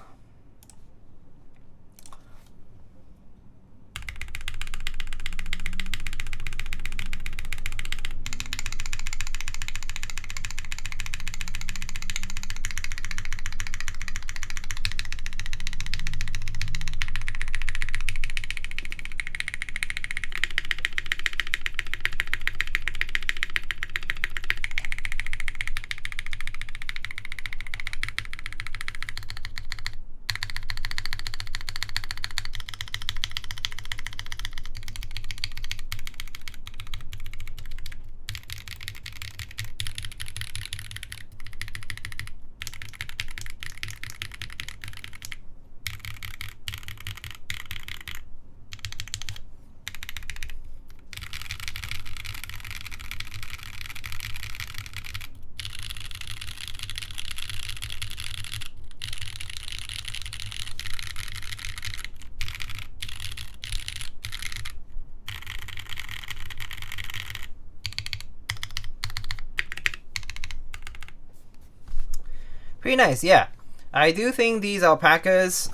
Pretty nice, yeah. I do think these alpacas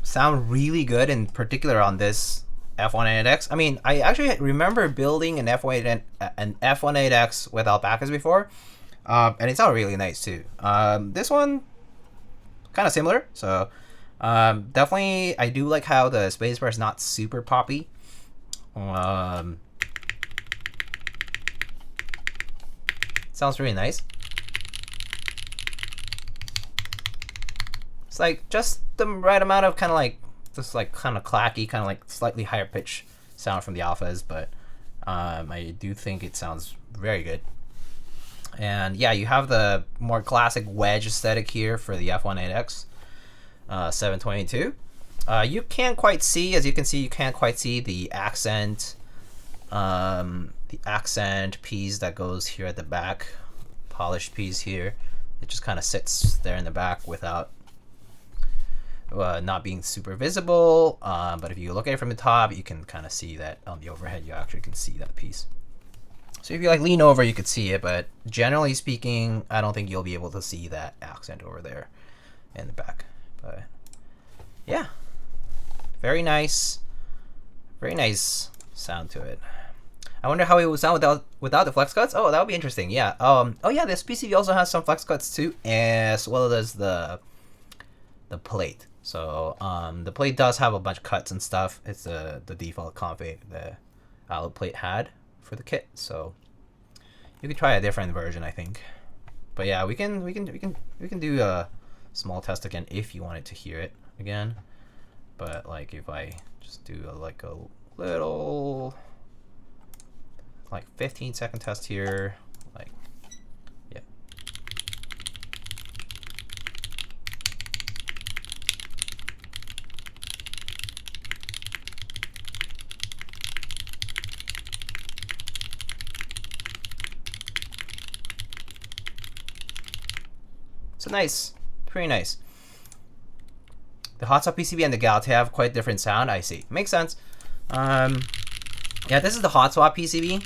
sound really good, in particular on this F1-8X. I mean, I actually remember building an F1-8X with alpacas before, and it sounded really nice too. This one, kind of similar, so definitely I do like how the spacebar is not super poppy. Sounds really nice. It's like just the right amount of kind of like clacky, kind of like slightly higher pitch sound from the alphas, but I do think it sounds very good. And yeah, you have the more classic wedge aesthetic here for the F1-8X 722. You can't quite see, as you can see, you can't quite see the accent piece that goes here at the back, polished piece here. It just kind of sits there in the back without not being super visible, but if you look at it from the top, you can kind of see that on the overhead. You actually can see that piece. So if you like lean over, you could see it, but generally speaking, I don't think you'll be able to see that accent over there in the back. But yeah, very nice sound to it. I wonder how it would sound without the flex cuts. Oh, that would be interesting. Yeah. Oh yeah, this PCB also has some flex cuts too, as well as the plate. So the plate does have a bunch of cuts and stuff. It's the default config the alloy plate had for the kit. So you could try a different version, I think. But yeah, we can do a small test again if you wanted to hear it again. But like if I just do a little 15-second test here, like yeah. So nice, pretty nice. The hotspot PCB and the Galaxy have quite different sound. I see, makes sense. Yeah, this is the hotspot PCB.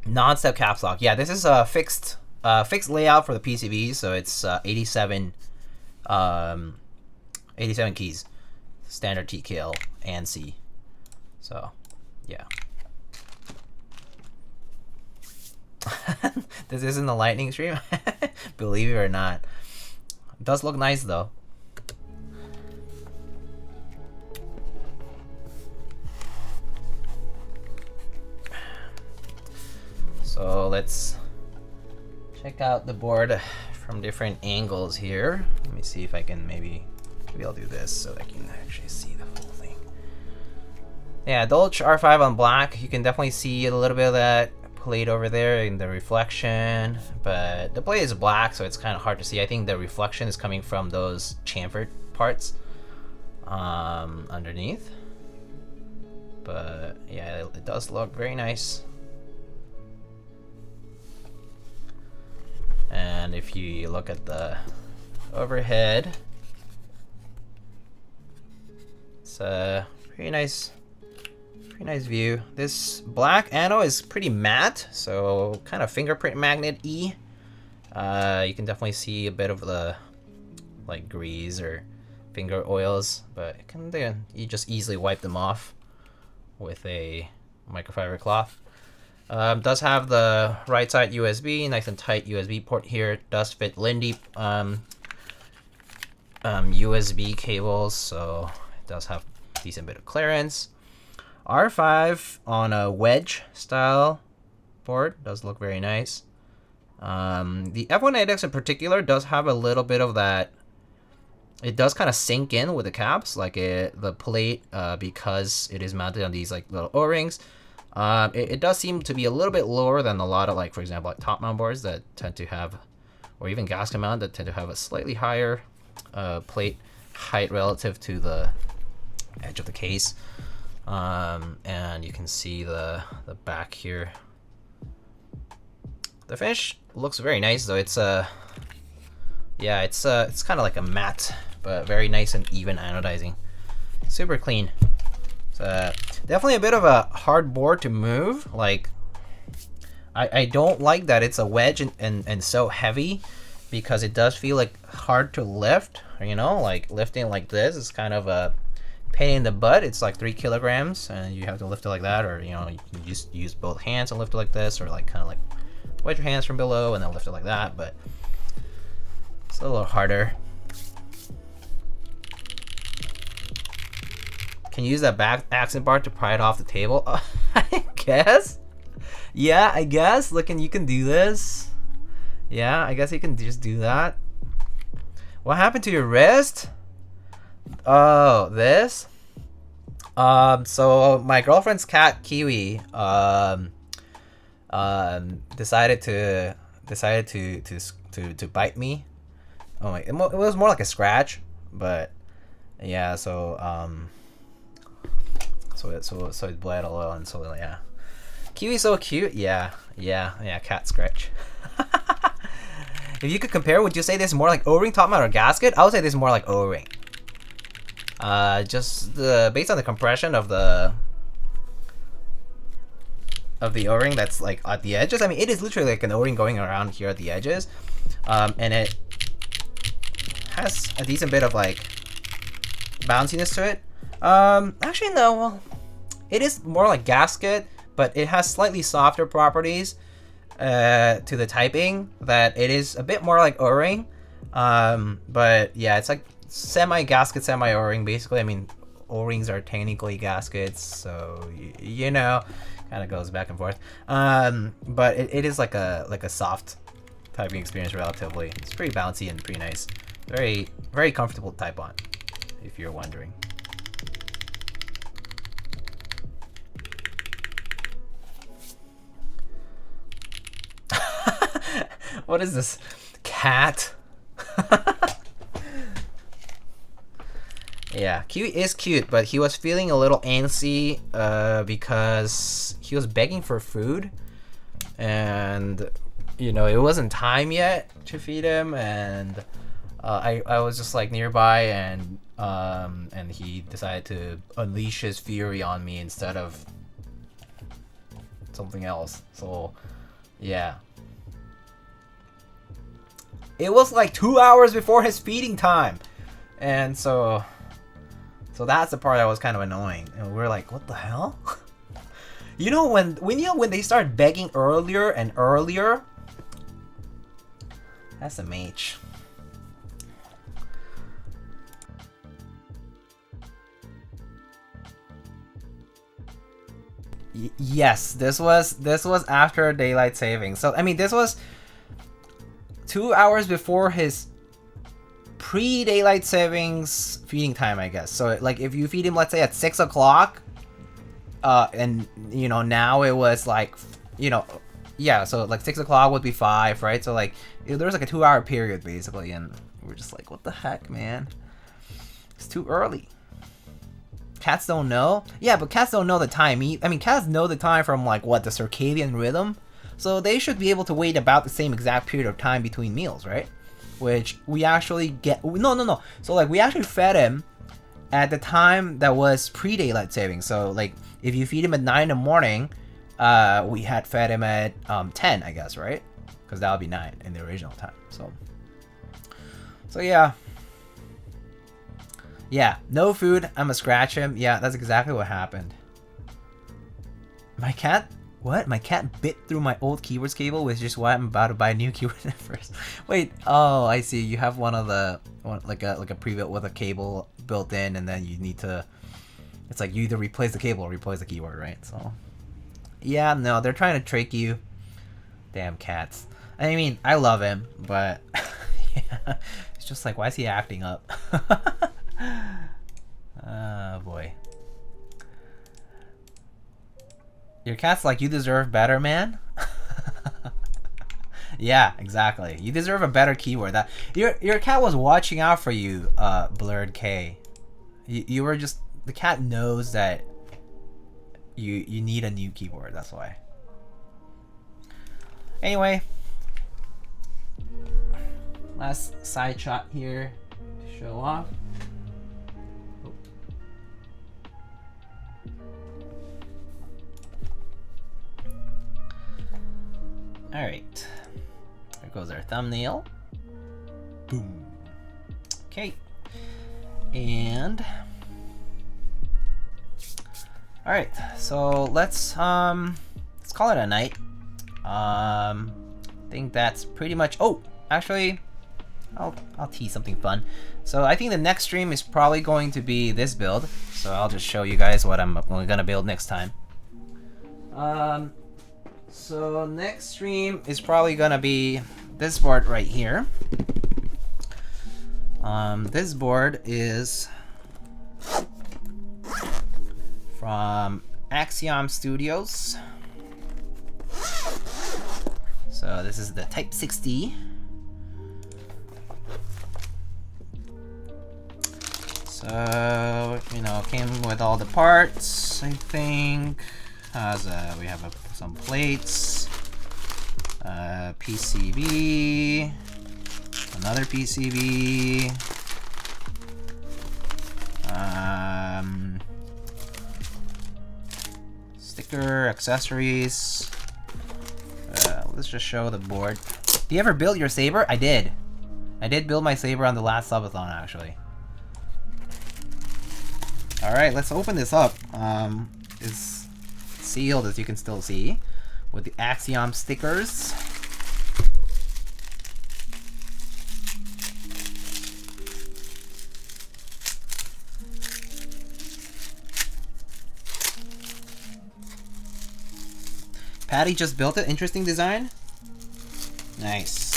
Non-step caps lock. Yeah, this is a fixed layout for the PCB, so it's 87 keys, standard TKL and C. So yeah. This isn't a lightning stream. Believe it or not, it does look nice though. So let's check out the board from different angles here. Let me see if I can maybe I'll do this so that I can actually see the full thing. Yeah, Dolch R5 on black. You can definitely see a little bit of that plate over there in the reflection, but the plate is black, so it's kind of hard to see. I think the reflection is coming from those chamfered parts underneath. But yeah, it does look very nice. And if you look at the overhead, it's a pretty nice view. This black anode is pretty matte, so kind of fingerprint magnet-y. You can definitely see a bit of the like grease or finger oils, but you just easily wipe them off with a microfiber cloth. Does have the right side USB, nice and tight USB port here. It does fit Lindy USB cables, so it does have a decent bit of clearance. R5 on a wedge style board does look very nice. The F1-8X in particular does have a little bit of that. It does kind of sink in with the caps, like the plate, because it is mounted on these like little O-rings. It does seem to be a little bit lower than a lot of, like, for example, like top mount boards that tend to have, or even gasket mount that tend to have a slightly higher plate height relative to the edge of the case. And you can see the back here. The finish looks very nice, though. It's yeah, it's kind of like a matte, but very nice and even anodizing. Super clean. Definitely a bit of a hard board to move. Like, I don't like that it's a wedge and so heavy, because it does feel like hard to lift. You know, like lifting like this is kind of a pain in the butt. It's like 3 kilograms, and you have to lift it like that, or you know, you can just use both hands and lift it like this, or like kind of like wedge your hands from below and then lift it like that. But it's a little harder. Can you use that back accent bar to pry it off the table? I guess. Yeah, I guess. Look, and you can do this. Yeah, I guess you can just do that. What happened to your wrist? Oh, this? So my girlfriend's cat Kiwi decided to bite me. Oh my, it was more like a scratch, but yeah, so it bled a little, and so yeah. Kiwi's so cute. Yeah, cat scratch. If you could compare, would you say this is more like O-ring top mount or gasket? I would say this is more like O-ring. Just based on the compression of the O-ring that's like at the edges. I mean, it is literally like an O-ring going around here at the edges, and it has a decent bit of like bounciness to it. Actually no, well, it is more like gasket, but it has slightly softer properties to the typing, that it is a bit more like O-ring. But yeah, it's like semi-gasket, semi-O-ring basically. I mean, O-rings are technically gaskets, so you know, kind of goes back and forth. But it is like a soft typing experience relatively. It's pretty bouncy and pretty nice. Very, very comfortable to type on, if you're wondering. What is this? Cat? Yeah, Kiwi is cute, but he was feeling a little antsy because he was begging for food, and you know, it wasn't time yet to feed him, and I was just like nearby, and he decided to unleash his fury on me instead of something else. So yeah, it was like 2 hours before his feeding time, and so that's the part that was kind of annoying. And we're like, what the hell? You know, when they start begging earlier and earlier, that's a mage. Yes, this was after daylight savings. So I mean, this was 2 hours before his pre-daylight savings feeding time, I guess. So like, if you feed him, let's say at 6 o'clock, and you know, now it was like, you know, yeah, so like 6 o'clock would be 5, right? So like there was like a 2-hour period basically, and we're just like, what the heck, man? It's too early. Cats don't know? Yeah, but cats don't know the time. I mean, cats know the time from like what, the circadian rhythm? So they should be able to wait about the same exact period of time between meals, right? Which we actually get. No. So like we actually fed him at the time that was pre-daylight saving. So like if you feed him at 9 in the morning, we had fed him at 10, I guess, right? Because that would be 9 in the original time. So yeah. Yeah, no food. I'm gonna scratch him. Yeah, that's exactly what happened. My cat? What? My cat bit through my old keywords cable, which is why I'm about to buy a new keyboard first. Wait. Oh, I see. You have one of the like a pre-built with a cable built in, and then you need to. It's like you either replace the cable or replace the keyboard, right? So. Yeah, no, they're trying to trick you. Damn cats. I mean, I love him, but yeah, it's just like, why is he acting up? Oh boy. Your cat's like, you deserve better, man. Yeah, exactly. You deserve a better keyword. That your cat was watching out for you, Blurred K. You were just, the cat knows that you need a new keyboard. That's why. Anyway, last side shot here to show off. Alright, there goes our thumbnail. Boom. Okay, and alright, so let's call it a night. I think that's pretty much. Oh, actually, I'll tease something fun. So I think the next stream is probably going to be this build. So I'll just show you guys what I'm gonna build next time. So next stream is probably gonna be this board right here. This board is from Axiom Studios. So this is the Type 60. So, you know, came with all the parts, I think. We have some plates, PCB, another PCB, sticker, accessories. Let's just show the board. Do you ever build your saber? I did. I did build my saber on the last subathon, actually. Alright, let's open this up. It's sealed, as you can still see, with the Axiom stickers. Patty just built it. Interesting design. Nice.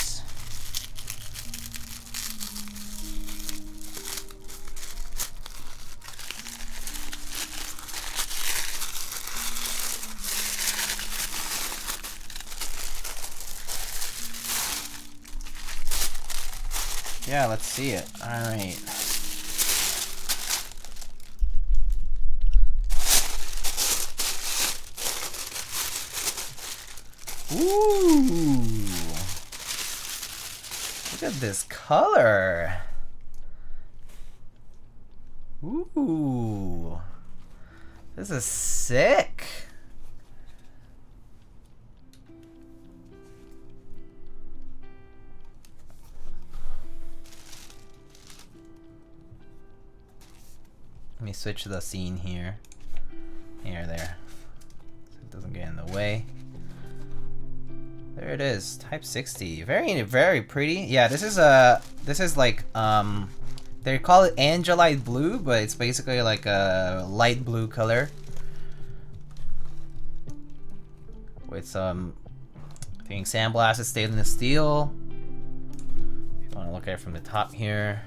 Yeah, let's see it. All right. Ooh. Look at this color. Ooh. This is sick. Let me switch the scene here. Here, there. So it doesn't get in the way. There it is, Type 60. Very, very pretty. Yeah, this is like, they call it Angelite blue, but it's basically like a light blue color. With some, I think, sandblasted stainless steel. If you want to look at it from the top here.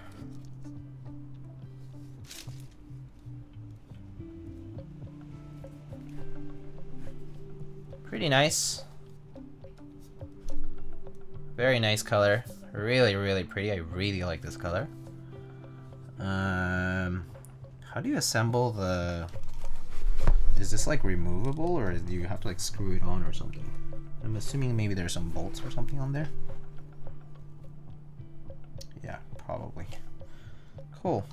Pretty nice. Very nice color. Really, really pretty. I really like this color. How do you assemble the... Is this like removable, or do you have to like screw it on or something? I'm assuming maybe there's some bolts or something on there. Yeah, probably. Cool.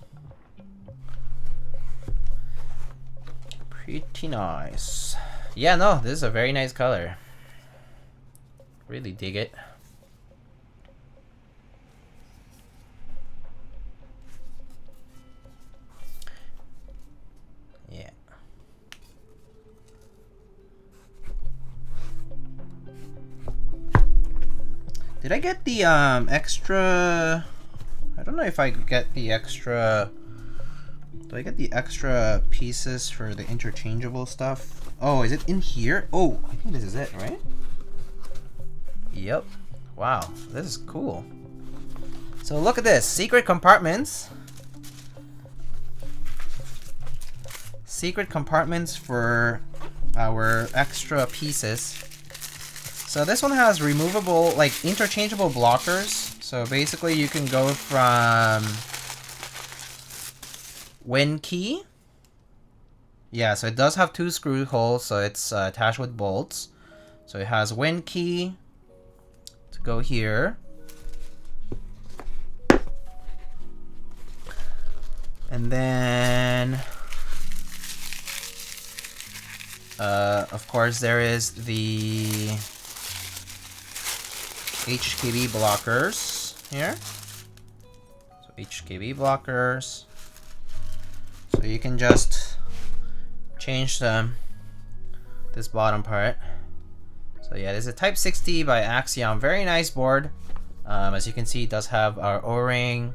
Pretty nice. Yeah, no, this is a very nice color. Really dig it. Yeah. Did I get the extra... I don't know if I get the extra... Do I get the extra pieces for the interchangeable stuff? Oh, is it in here? Oh, I think this is it, right? Yep. Wow, this is cool. So look at this. Secret compartments. Secret compartments for our extra pieces. So this one has removable, like interchangeable blockers. So basically you can go from Win key. Yeah, so it does have 2 screw holes, so it's attached with bolts. So it has Win key to go here. And then of course there is the HKB blockers here. So HKB blockers. So you can just change this bottom part. So yeah, this is a Type 60 by Axiom. Very nice board. As you can see, it does have our O-ring,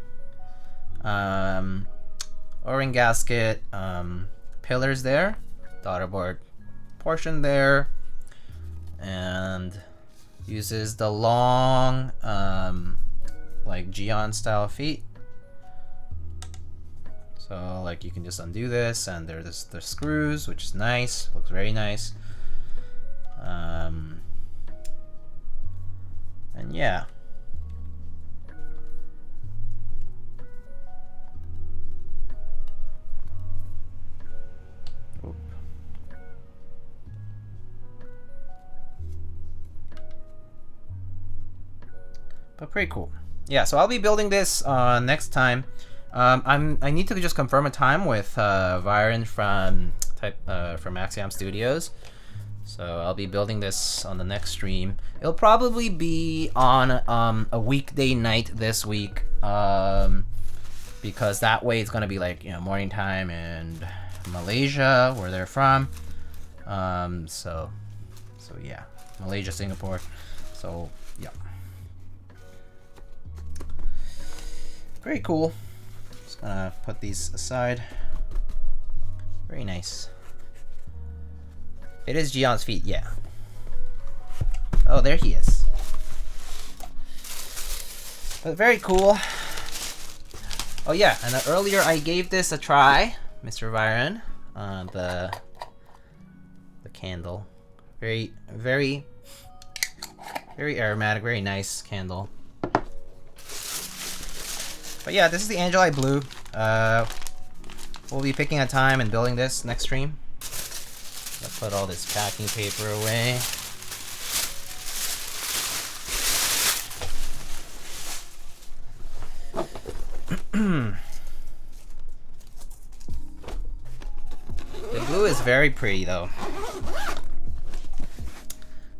O-ring gasket, pillars there, daughter board portion there, and uses the long like Geon style feet. So like you can just undo this, and there's the screws, which is nice, looks very nice. And yeah. But pretty cool. Yeah, so I'll be building this next time. I need to just confirm a time with Viren from Axiom Studios. So I'll be building this on the next stream. It'll probably be on a weekday night this week, because that way it's gonna be like, you know, morning time in Malaysia, where they're from. So yeah, Malaysia, Singapore. So yeah. Very cool. Just gonna put these aside. Very nice. It is Geon's feet, yeah. Oh, there he is. But very cool. Oh yeah, and earlier I gave this a try, Mr. Viren. The candle. Very aromatic, very nice candle. But yeah, this is the Angel Eye Blue. We'll be picking a time and building this next stream. Let's put all this packing paper away. The blue is very pretty though.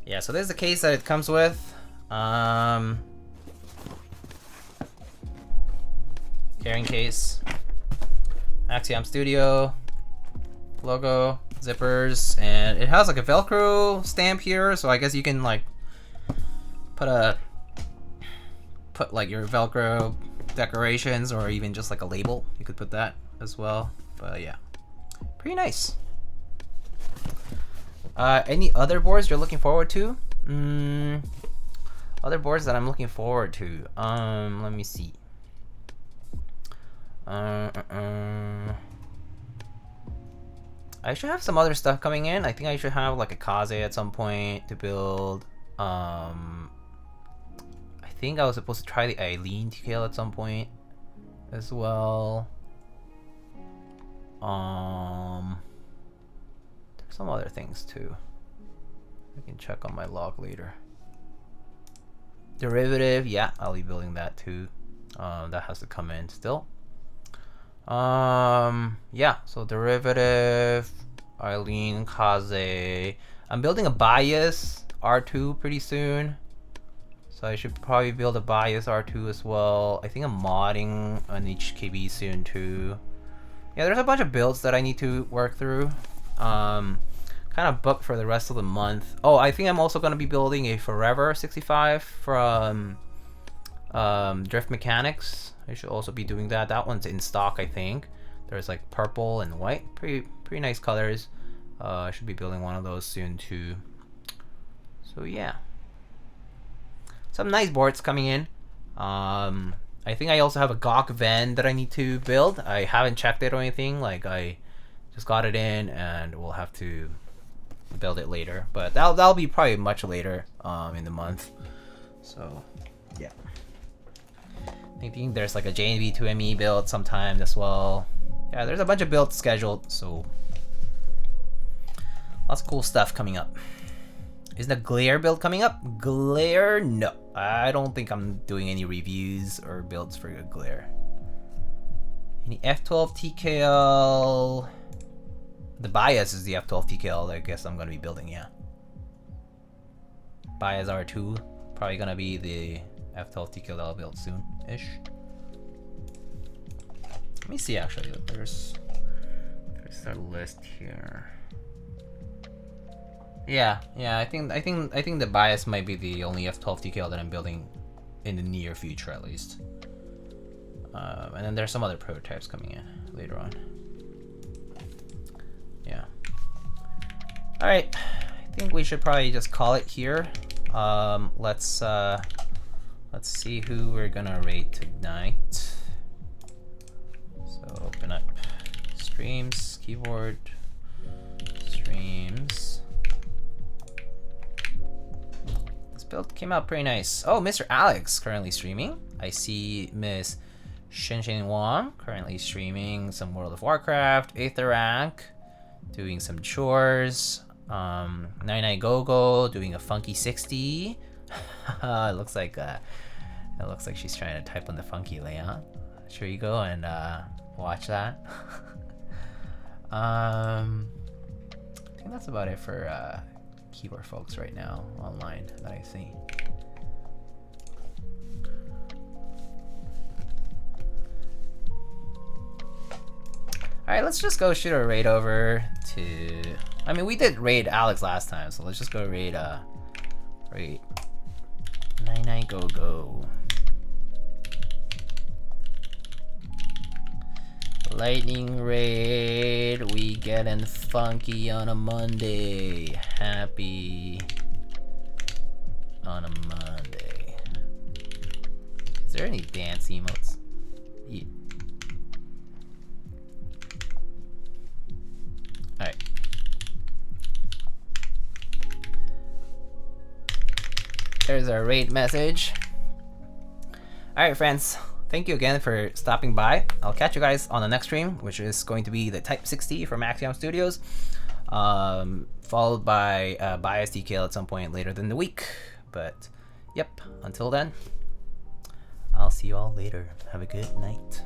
Yeah, so this is the case that it comes with. Carrying case, Axiom Studio logo, zippers, and it has like a Velcro stamp here, so I guess you can like put like your Velcro decorations, or even just like a label. You could put that as well. But yeah, pretty nice. Any other boards you're looking forward to? Other boards that I'm looking forward to. Let me see. I should have some other stuff coming in. I think I should have like a Kaze at some point to build. I think I was supposed to try the Eileen TKL at some point as well. There's some other things too. I can check on my log later. Derivative, yeah, I'll be building that too. That has to come in still. Yeah, so derivative, Eileen, Kaze. I'm building a bias R2 pretty soon. So I should probably build a bias R2 as well. I think I'm modding an HKB soon too. Yeah, there's a bunch of builds that I need to work through. Kind of booked for the rest of the month. Oh, I think I'm also going to be building a Forever 65 from Drift Mechanics. I should also be doing that. That one's in stock, I think. There's like purple and white. Pretty nice colors. I should be building one of those soon too. So yeah. Some nice boards coming in. I think I also have a Gawk Ven that I need to build. I haven't checked it or anything. Like I just got it in and we'll have to build it later. But that'll be probably much later in the month. So yeah. I think there's like a JNV2ME build sometime as well. Yeah, there's a bunch of builds scheduled, so lots of cool stuff coming up. Is the Glare build coming up? Glare? No. I don't think I'm doing any reviews or builds for the Glare. Any F12 TKL? The bias is the F12 TKL I guess I'm going to be building, yeah. Bias R2. Probably going to be the F12 TKL I'll build soon-ish. Let me see actually. There's a list here. Yeah, I think the bias might be the only F12 TKL that I'm building in the near future at least. And then there's some other prototypes coming in later on. Yeah. All right, I think we should probably just call it here. Let's see who we're gonna rate tonight. So open up streams, keyboard, streams. This build came out pretty nice. Oh, Mr. Alex currently streaming. I see Miss Shen Wang currently streaming some World of Warcraft, 8th rank, doing some chores. 99 Gogo doing a funky 60. It looks like she's trying to type on the funky layout. Sure, you go and watch that. I think that's about it for keyboard folks right now online that I see. Alright, let's just go shoot a raid over to... I mean, we did raid Alex last time, so let's just go raid 99 Gogo. Lightning raid, we getting funky on a Monday. Happy on a Monday. Is there any dance emotes? Yeah. Alright. There's our raid message. Alright, friends. Thank you again for stopping by. I'll catch you guys on the next stream, which is going to be the Type 60 from Axiom Studios, followed by Bias DKL at some point later in the week. But, yep, until then, I'll see you all later. Have a good night.